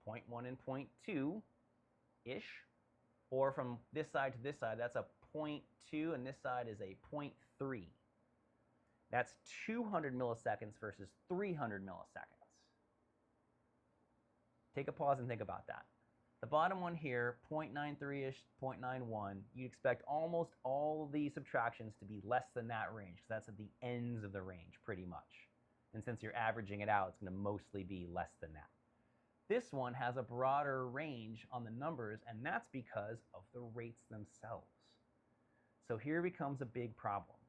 A: 0.1 and 0.2-ish, or from this side to this side, that's a 0.2, and this side is a 0.3. That's 200 milliseconds versus 300 milliseconds. Take a pause and think about that. The bottom one here, 0.93-ish, 0.91, you'd expect almost all the subtractions to be less than that range, because that's at the ends of the range, pretty much. And since you're averaging it out, it's going to mostly be less than that. This one has a broader range on the numbers, and that's because of the rates themselves. So here becomes a big problem.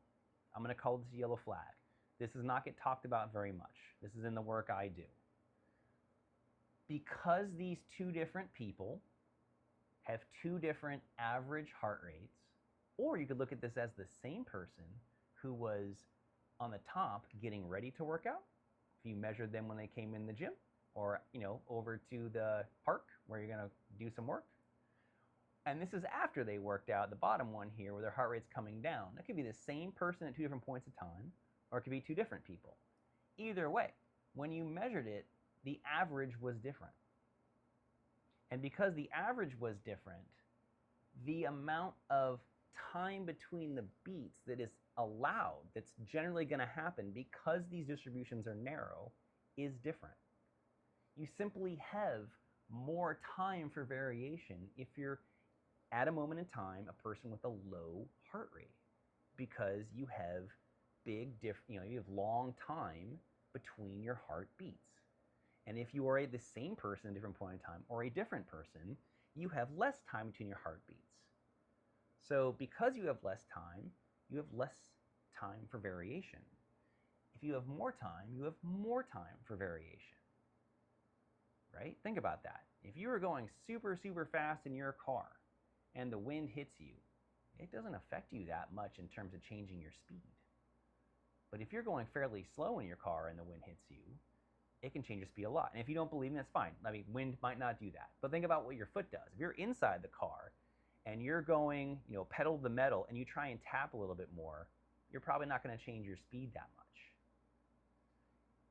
A: I'm going to call this a yellow flag. This does not get talked about very much. This is in the work I do. Because these two different people have two different average heart rates, or you could look at this as the same person who was on the top getting ready to work out. If you measured them when they came in the gym, or over to the park where you're going to do some work. And this is after they worked out, the bottom one here, where their heart rate's coming down. It could be the same person at two different points of time, or it could be two different people. Either way, when you measured it, the average was different. And because the average was different, the amount of time between the beats that is allowed, that's generally going to happen because these distributions are narrow, is different. You simply have more time for variation if you're at a moment in time a person with a low heart rate because you have you have long time between your heartbeats. And if you are the same person at a different point in time or a different person, you have less time between your heartbeats. So because you have less time for variation. If you have more time, you have more time for variation. Right? Think about that. If you are going super, super fast in your car and the wind hits you, it doesn't affect you that much in terms of changing your speed. But if you're going fairly slow in your car and the wind hits you, it can change your speed a lot. And if you don't believe me, that's fine. I mean, wind might not do that. But think about what your foot does. If you're inside the car and you're going, pedal to the metal, and you try and tap a little bit more, you're probably not going to change your speed that much.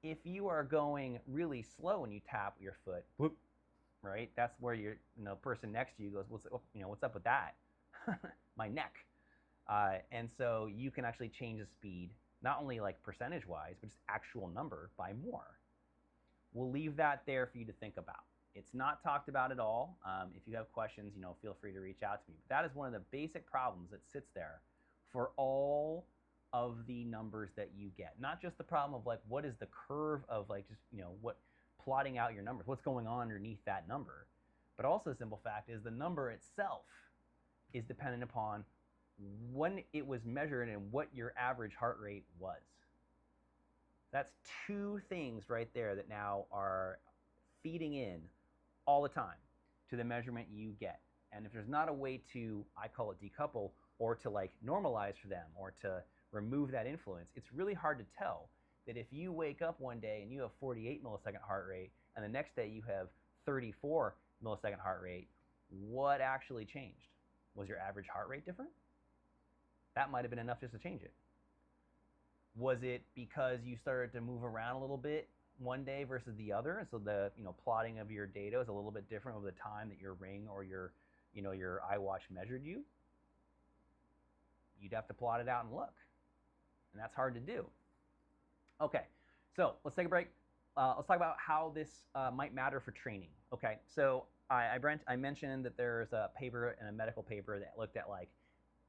A: If you are going really slow and you tap your foot, whoop, right? That's where the person next to you goes, what's up with that? My neck. And so you can actually change the speed, not only like percentage-wise, but just actual number by more. We'll leave that there for you to think about. It's not talked about at all. If you have questions, feel free to reach out to me. But that is one of the basic problems that sits there for all of the numbers that you get. Not just the problem of like, what is the curve of like just, what plotting out your numbers, what's going on underneath that number. But also the simple fact is the number itself is dependent upon when it was measured and what your average heart rate was. That's two things right there that now are feeding in all the time to the measurement you get. And if there's not a way to, I call it decouple, or to like normalize for them, or to remove that influence, it's really hard to tell that if you wake up one day and you have 48 millisecond heart rate, and the next day you have 34 millisecond heart rate, what actually changed? Was your average heart rate different? That might have been enough just to change it. Was it because you started to move around a little bit one day versus the other, and so the plotting of your data is a little bit different over the time that your ring or your iWatch measured you? You'd have to plot it out and look, and that's hard to do. Okay, so let's take a break. Let's talk about how this might matter for training. Okay, so I mentioned that there's a paper and a medical paper that looked at like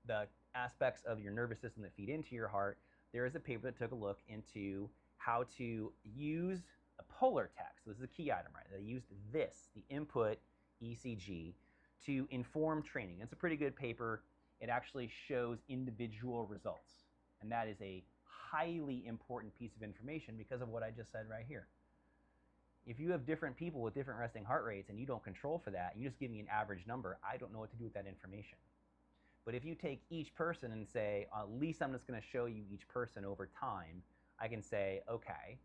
A: the aspects of your nervous system that feed into your heart. There is a paper that took a look into how to use a polar text. So this is a key item, right? They used the input ECG, to inform training. It's a pretty good paper. It actually shows individual results. And that is a highly important piece of information because of what I just said right here. If you have different people with different resting heart rates and you don't control for that, you just give me an average number, I don't know what to do with that information. But if you take each person and say, at least I'm just going to show you each person over time, I can say, okay,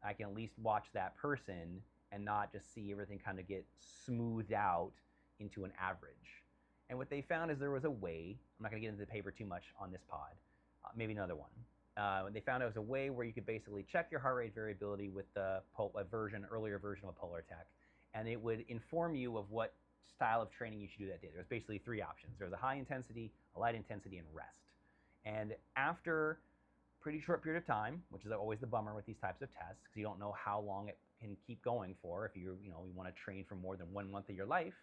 A: I can at least watch that person and not just see everything kind of get smoothed out into an average. And what they found is there was a way, I'm not going to get into the paper too much on this pod, maybe another one. They found there was a way where you could basically check your heart rate variability with the earlier version of a polar tech, and it would inform you of what style of training you should do that day. There's basically three options. There's a high intensity, a light intensity, and rest. And after a pretty short period of time, which is always the bummer with these types of tests, because you don't know how long it can keep going for if you want to train for more than 1 month of your life,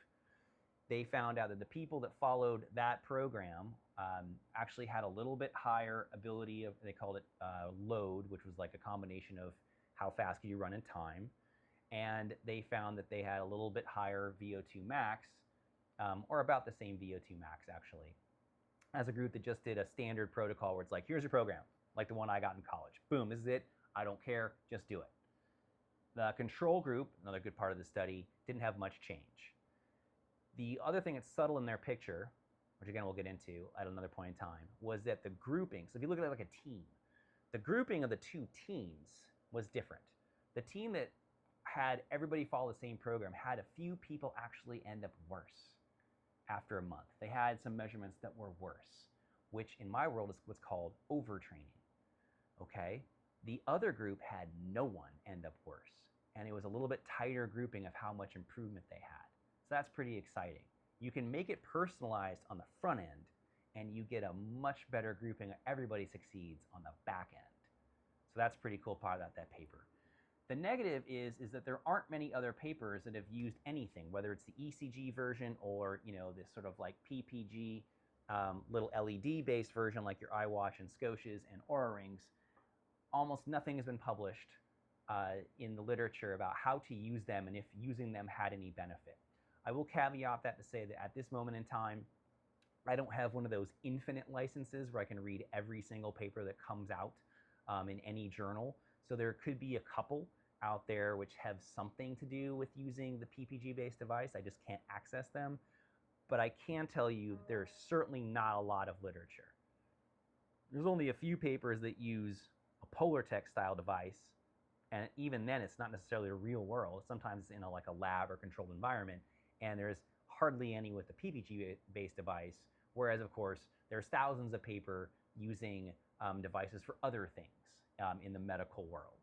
A: they found out that the people that followed that program actually had a little bit higher ability of, they called it load, which was like a combination of how fast could you run in time. And they found that they had a little bit higher VO2 max, or about the same VO2 max actually, as a group that just did a standard protocol where it's like, here's your program, like the one I got in college. Boom, this is it. I don't care, just do it. The control group, another good part of the study, didn't have much change. The other thing that's subtle in their picture, which again we'll get into at another point in time, was that the grouping, so if you look at it like a team, the grouping of the two teams was different. The team that had everybody follow the same program had a few people actually end up worse after a month. They had some measurements that were worse, which in my world is what's called overtraining. Okay? The other group had no one end up worse, and it was a little bit tighter grouping of how much improvement they had. So that's pretty exciting. You can make it personalized on the front end, and you get a much better grouping. Everybody succeeds on the back end. So that's a pretty cool part about that paper. The negative is that there aren't many other papers that have used anything, whether it's the ECG version or this sort of like PPG little LED-based version like your iWatch and Scotias and Oura Rings. Almost nothing has been published in the literature about how to use them and if using them had any benefit. I will caveat that to say that at this moment in time, I don't have one of those infinite licenses where I can read every single paper that comes out in any journal. So there could be a couple out there which have something to do with using the PPG-based device. I just can't access them. But I can tell you there's certainly not a lot of literature. There's only a few papers that use a Polartec style device, and even then it's not necessarily a real world. Sometimes it's in like a lab or controlled environment, and there's hardly any with the PPG-based device, whereas of course there's thousands of paper using devices for other things in the medical world.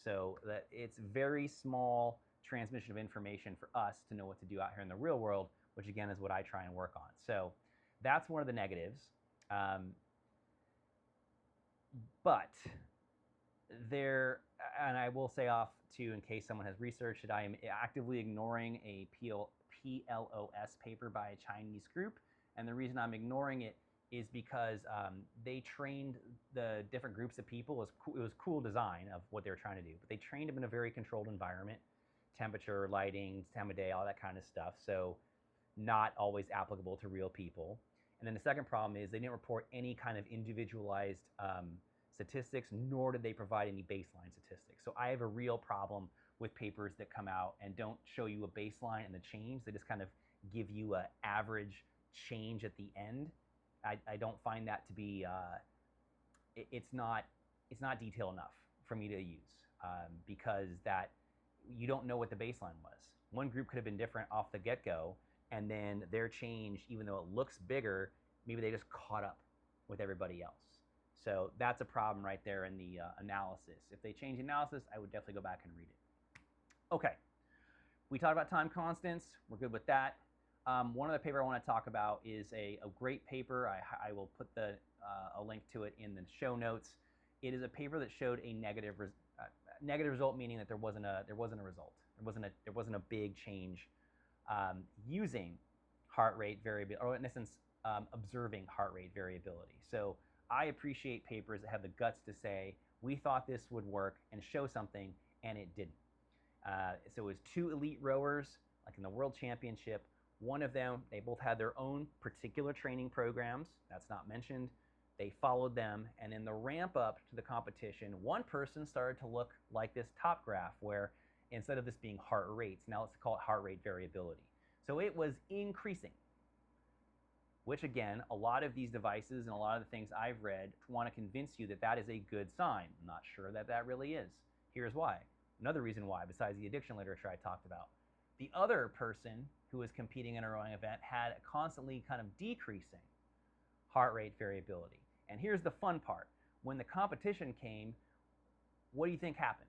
A: So that it's very small transmission of information for us to know what to do out here in the real world, which again is what I try and work on. So that's one of the negatives. But there, and I will say off too, in case someone has researched it, I am actively ignoring a PLOS paper by a Chinese group. And the reason I'm ignoring it is because they trained the different groups of people. It was cool design of what they were trying to do, but they trained them in a very controlled environment, temperature, lighting, time of day, all that kind of stuff. So not always applicable to real people. And then the second problem is they didn't report any kind of individualized statistics, nor did they provide any baseline statistics. So I have a real problem with papers that come out and don't show you a baseline and the change. They just kind of give you an average change at the end. I don't find that to be, it's not detailed enough for me to use because that you don't know what the baseline was. One group could have been different off the get-go, and then their change, even though it looks bigger, maybe they just caught up with everybody else. So that's a problem right there in the analysis. If they change the analysis, I would definitely go back and read it. Okay, we talked about time constants. We're good with that. One other paper I want to talk about is a great paper. I will put a link to it in the show notes. It is a paper that showed a negative result, meaning that there wasn't a result. There wasn't a big change using heart rate variability, or in essence, observing heart rate variability. So I appreciate papers that have the guts to say, we thought this would work and show something, and it didn't. So it was two elite rowers, like in the World Championship. One of them, they both had their own particular training programs. That's not mentioned. They followed them, and in the ramp up to the competition, one person started to look like this top graph, where instead of this being heart rates, now let's call it heart rate variability. So it was increasing, which again, a lot of these devices and a lot of the things I've read want to convince you that that is a good sign. I'm not sure that that really is. Here's why. Another reason why, besides the addiction literature I talked about. The other person who was competing in a rowing event had a constantly kind of decreasing heart rate variability. And here's the fun part. When the competition came, what do you think happened?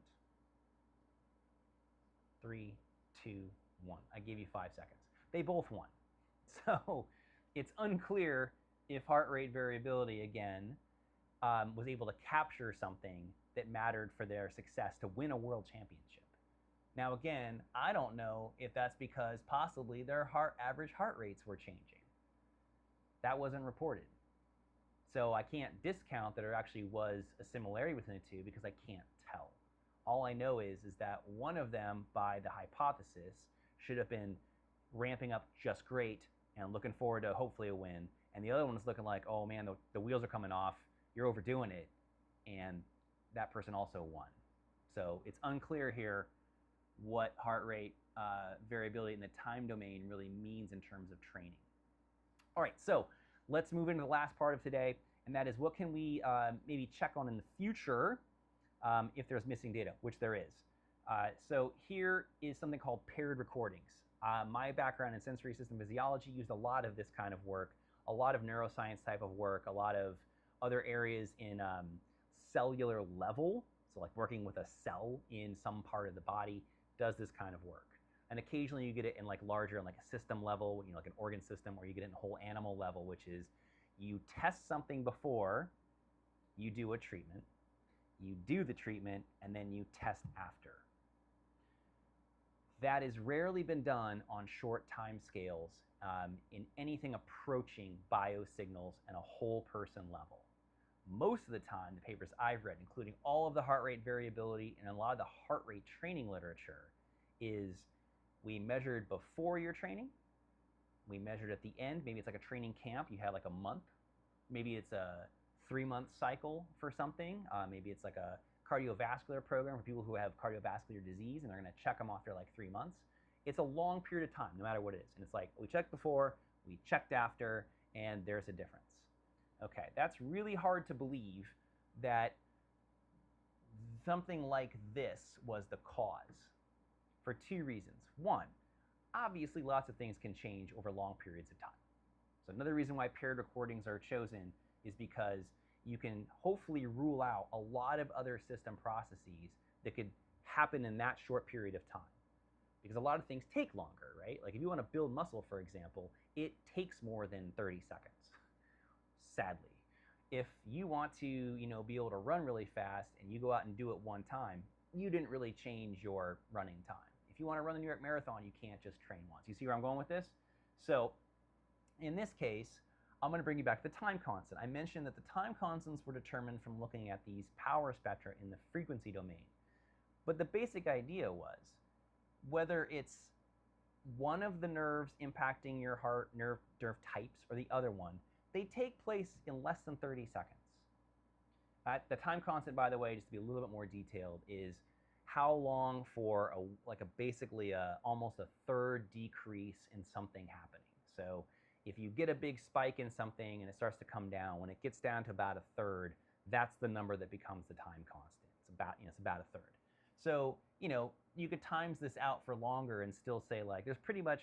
A: 3, 2, 1. I gave you 5 seconds. They both won. So it's unclear if heart rate variability, again, was able to capture something that mattered for their success to win a world championship. Now, again, I don't know if that's because possibly their average heart rates were changing. That wasn't reported. So I can't discount that there actually was a similarity between the two because I can't tell. All I know is that one of them, by the hypothesis, should have been ramping up just great and looking forward to hopefully a win. And the other one was looking like, oh man, the wheels are coming off, you're overdoing it. And that person also won. So it's unclear here what heart rate variability in the time domain really means in terms of training. All right, so let's move into the last part of today, and that is what can we maybe check on in the future if there's missing data, which there is. So here is something called paired recordings. My background in sensory system physiology used a lot of this kind of work, a lot of neuroscience type of work, a lot of other areas in cellular level, so like working with a cell in some part of the body does this kind of work. And occasionally you get it in like larger, like a system level, like an organ system, or you get it in a whole animal level, which is you test something before you do a treatment, you do the treatment, and then you test after. That has rarely been done on short time scales in anything approaching biosignals and a whole person level. Most of the time, the papers I've read, including all of the heart rate variability and a lot of the heart rate training literature, is we measured before your training, we measured at the end. Maybe it's like a training camp, you have like a month, maybe it's a 3-month cycle for something, maybe it's like a cardiovascular program for people who have cardiovascular disease and they're going to check them after like 3 months. It's a long period of time, no matter what it is. And it's like, we checked before, we checked after, and there's a difference. Okay, that's really hard to believe that something like this was the cause for 2 reasons. One, obviously lots of things can change over long periods of time. So another reason why paired recordings are chosen is because you can hopefully rule out a lot of other system processes that could happen in that short period of time. Because a lot of things take longer, right? Like if you want to build muscle, for example, it takes more than 30 seconds, sadly. If you want to, be able to run really fast and you go out and do it one time, you didn't really change your running time. If you want to run the New York Marathon, you can't just train once. You see where I'm going with this? So in this case, I'm going to bring you back to the time constant. I mentioned that the time constants were determined from looking at these power spectra in the frequency domain. But the basic idea was whether it's one of the nerves impacting your heart, nerve types, or the other one, they take place in less than 30 seconds. The time constant, by the way, just to be a little bit more detailed, is how long for basically almost a third decrease in something happening. So if you get a big spike in something and it starts to come down, when it gets down to about a third, that's the number that becomes the time constant. It's about a third. So you could times this out for longer and still say like there's pretty much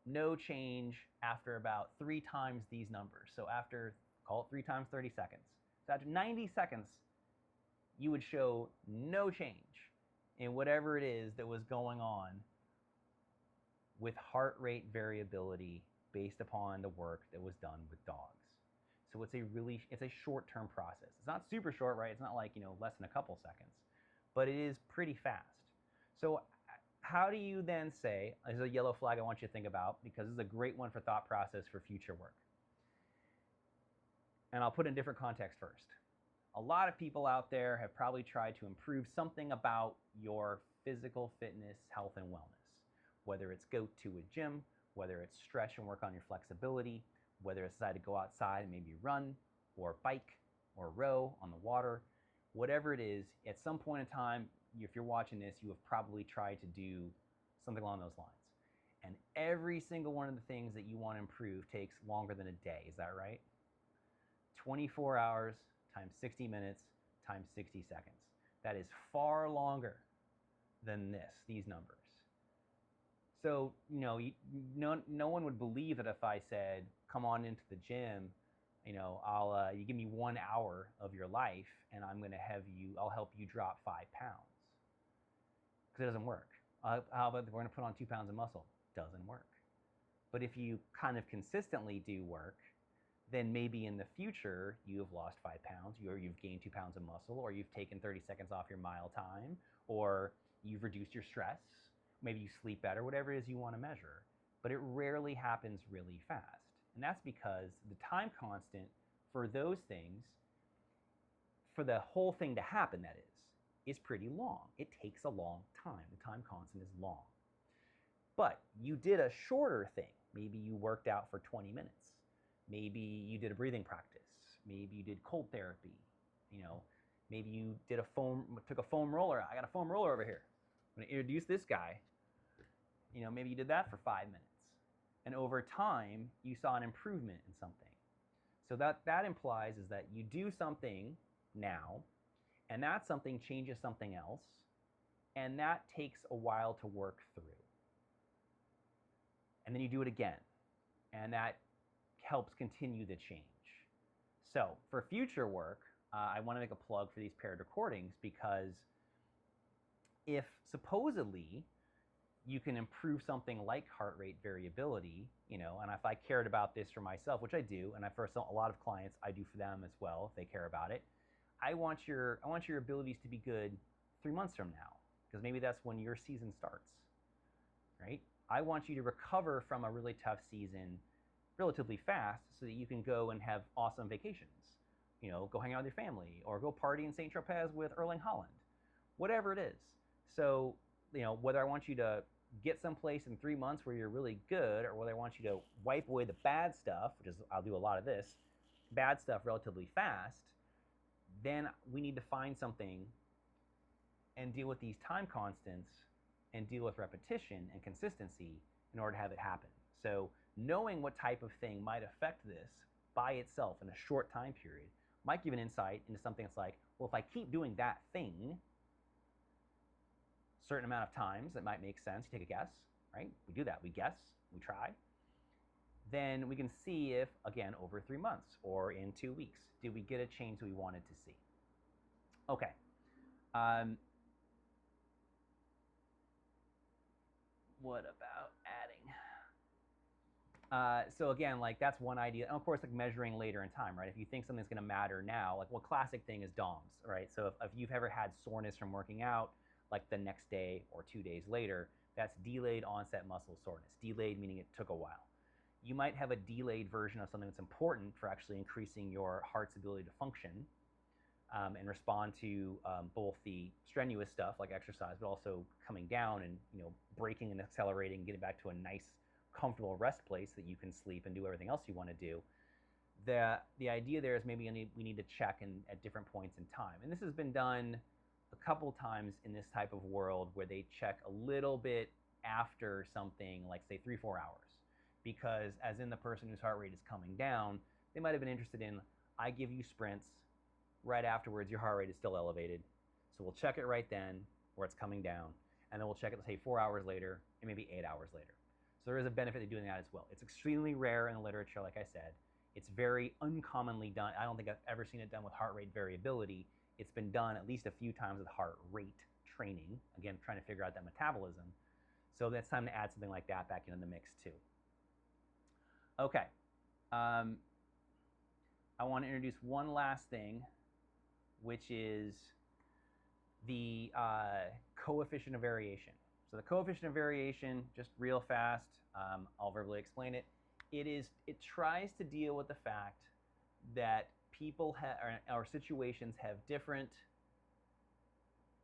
A: no change after about 3 times these numbers. So after, call it 3 times 30 seconds. So after 90 seconds, you would show no change in whatever it is that was going on with heart rate variability based upon the work that was done with dogs. So it's a short-term process. It's not super short, right? It's not like, less than a couple seconds, but it is pretty fast. So how do you then say, there's a yellow flag I want you to think about because this is a great one for thought process for future work. And I'll put it in different context first. A lot of people out there have probably tried to improve something about your physical fitness, health, and wellness. Whether it's go to a gym, whether it's stretch and work on your flexibility, whether it's decide to go outside and maybe run, or bike, or row on the water, whatever it is, at some point in time, if you're watching this, you have probably tried to do something along those lines. And every single one of the things that you want to improve takes longer than a day, is that right? 24 hours times 60 minutes times 60 seconds. That is far longer than these numbers. So, no one would believe that if I said, come on into the gym, you give me 1 hour of your life and I'll help you drop 5 pounds. Because it doesn't work. How about we're going to put on 2 pounds of muscle? Doesn't work. But if you kind of consistently do work, then maybe in the future you have lost 5 pounds, or you've gained 2 pounds of muscle, or you've taken 30 seconds off your mile time, or you've reduced your stress, maybe you sleep better, whatever it is you want to measure. But it rarely happens really fast. And that's because the time constant for those things, for the whole thing to happen, that is pretty long. It takes a long time. The time constant is long. But you did a shorter thing. Maybe you worked out for 20 minutes. Maybe you did a breathing practice. Maybe you did cold therapy. Maybe you took a foam roller. I got a foam roller over here. I'm going to introduce this guy. Maybe you did that for 5 minutes. And over time, you saw an improvement in something. So that implies is that you do something now, and that something changes something else, and that takes a while to work through. And then you do it again, and that helps continue the change. So for future work, I want to make a plug for these paired recordings because if supposedly you can improve something like heart rate variability, and if I cared about this for myself, which I do, and for a lot of clients, I do for them as well, if they care about it, I want your abilities to be good 3 months from now, because maybe that's when your season starts. right? I want you to recover from a really tough season relatively fast so that you can go and have awesome vacations. Go hang out with your family or go party in St. Tropez with Erling Haaland, whatever it is. So, whether I want you to get someplace in 3 months where you're really good, or whether I want you to wipe away the bad stuff, which is, I'll do a lot of this, bad stuff relatively fast, then we need to find something and deal with these time constants and deal with repetition and consistency in order to have it happen. So knowing what type of thing might affect this by itself in a short time period might give an insight into something that's like, well, if I keep doing that thing a certain amount of times, it might make sense. You take a guess, right? We do that. We guess, we try. Then we can see if, again, over 3 months or in 2 weeks, did we get a change that we wanted to see? Okay. What about adding? So again, like that's one idea. And of course, like measuring later in time, right? If you think something's going to matter now, like one classic thing is DOMS, right? So if you've ever had soreness from working out, like the next day or 2 days later, that's delayed onset muscle soreness. Delayed meaning it took a while. You might have a delayed version of something that's important for actually increasing your heart's ability to function and respond to both the strenuous stuff like exercise, but also coming down and braking and accelerating, getting back to a nice, comfortable rest place that you can sleep and do everything else you want to do. The idea there is maybe we need to check at different points in time, and this has been done a couple times in this type of world where they check a little bit after something like say 3-4 hours. Because as in the person whose heart rate is coming down, they might have been interested in, I give you sprints, right afterwards your heart rate is still elevated. So we'll check it right then where it's coming down, and then we'll check it, say 4 hours later and maybe 8 hours later. So there is a benefit to doing that as well. It's extremely rare in the literature, like I said. It's very uncommonly done. I don't think I've ever seen it done with heart rate variability. It's been done at least a few times with heart rate training, again, trying to figure out that metabolism. So that's time to add something like that back into the mix too. Okay, I want to introduce one last thing, which is the coefficient of variation. So the coefficient of variation, just real fast, I'll verbally explain it. It tries to deal with the fact that people or situations have different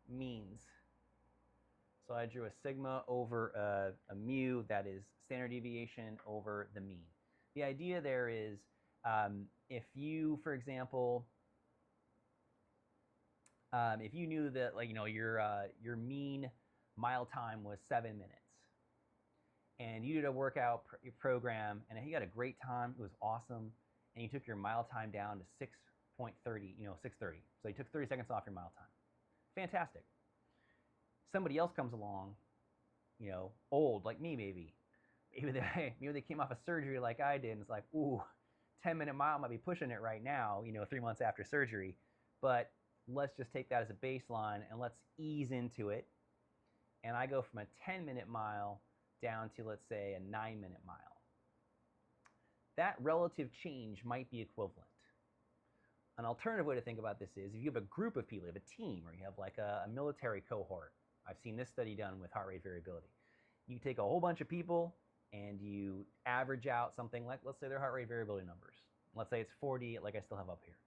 A: means. So I drew a sigma over a mu, that is standard deviation over the mean. The idea there is if you, for example, if you knew that your mean mile time was 7 minutes, and you did a workout program and you got a great time, it was awesome, and you took your mile time down to 6.30, 6:30. So you took 30 seconds off your mile time. Fantastic. Somebody else comes along, old like me maybe. Maybe they came off of surgery like I did, and it's like, ooh, 10-minute mile might be pushing it right now, 3 months after surgery. But let's just take that as a baseline and let's ease into it. And I go from a 10-minute mile down to, let's say, a 9-minute mile. That relative change might be equivalent. An alternative way to think about this is if you have a group of people, you have a team, or you have like a military cohort. I've seen this study done with heart rate variability. You take a whole bunch of people and you average out something like, let's say their heart rate variability numbers. Let's say it's 40, like I still have up here.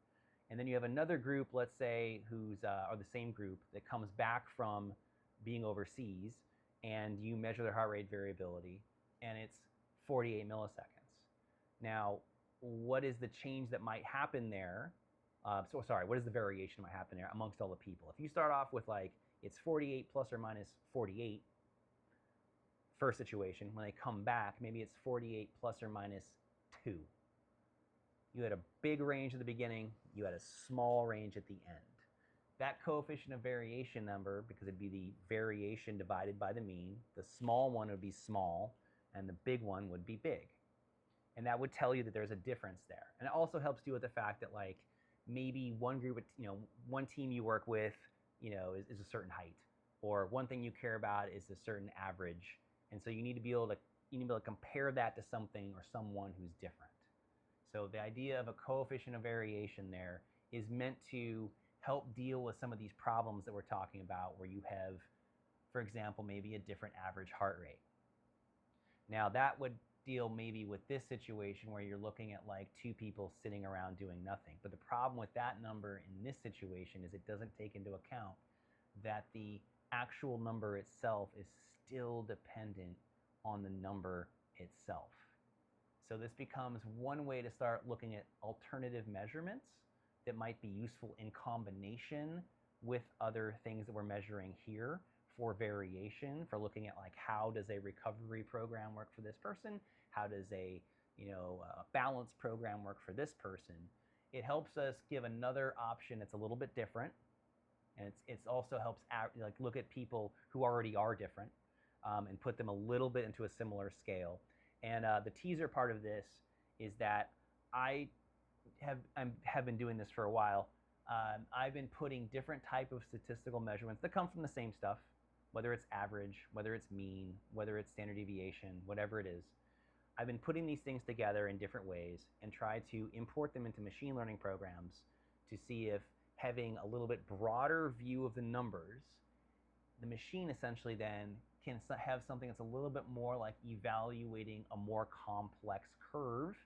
A: And then you have another group, let's say, or the same group that comes back from being overseas, and you measure their heart rate variability, and it's 48 milliseconds. Now, what is the change that might happen there? What is the variation that might happen there amongst all the people? If you start off with like, it's 48 plus or minus 48, first situation, when they come back, maybe it's 48 plus or minus 2. You had a big range at the beginning, you had a small range at the end. That coefficient of variation number, because it'd be the variation divided by the mean, the small one would be small, and the big one would be big. And that would tell you that there's a difference there. And it also helps deal with the fact that like maybe one group, one team you work with, is a certain height, or one thing you care about is a certain average. And so you need to be able to compare that to something or someone who's different. So the idea of a coefficient of variation there is meant to help deal with some of these problems that we're talking about, where you have, for example, maybe a different average heart rate. Now that would deal maybe with this situation where you're looking at like two people sitting around doing nothing. But the problem with that number in this situation is it doesn't take into account that the actual number itself is still dependent on the number itself. So this becomes one way to start looking at alternative measurements that might be useful in combination with other things that we're measuring here for variation, for looking at like how does a recovery program work for this person, how does a balance program work for this person. It helps us give another option that's a little bit different, and it's also helps like look at people who already are different and put them a little bit into a similar scale. And the teaser part of this is that I have been doing this for a while. I've been putting different type of statistical measurements that come from the same stuff, whether it's average, whether it's mean, whether it's standard deviation, whatever it is. I've been putting these things together in different ways and try to import them into machine learning programs to see if having a little bit broader view of the numbers, the machine essentially then can have something that's a little bit more like evaluating a more complex curve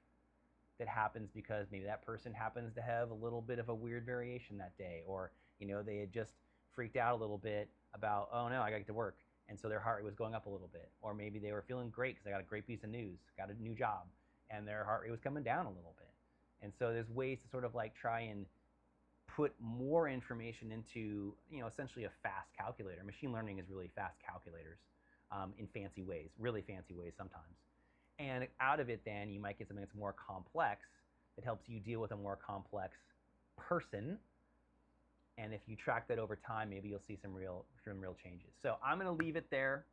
A: that happens because maybe that person happens to have a little bit of a weird variation that day, or they had just freaked out a little bit about, oh no, I got to get to work, and so their heart rate was going up a little bit. Or maybe they were feeling great because I got a great piece of news, got a new job, and their heart rate was coming down a little bit. And so there's ways to sort of like try and put more information into essentially a fast calculator. Machine learning is really fast calculators in fancy ways, really fancy ways sometimes. And out of it then you might get something that's more complex that helps you deal with a more complex person. And if you track that over time, maybe you'll see some real changes. So I'm going to leave it there.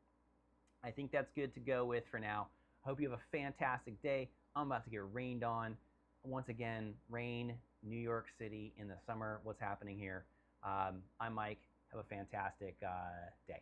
A: I think that's good to go with for now. I hope you have a fantastic day. I'm about to get rained on. Once again, rain, New York City in the summer. What's happening here? I'm Mike. Have a fantastic day.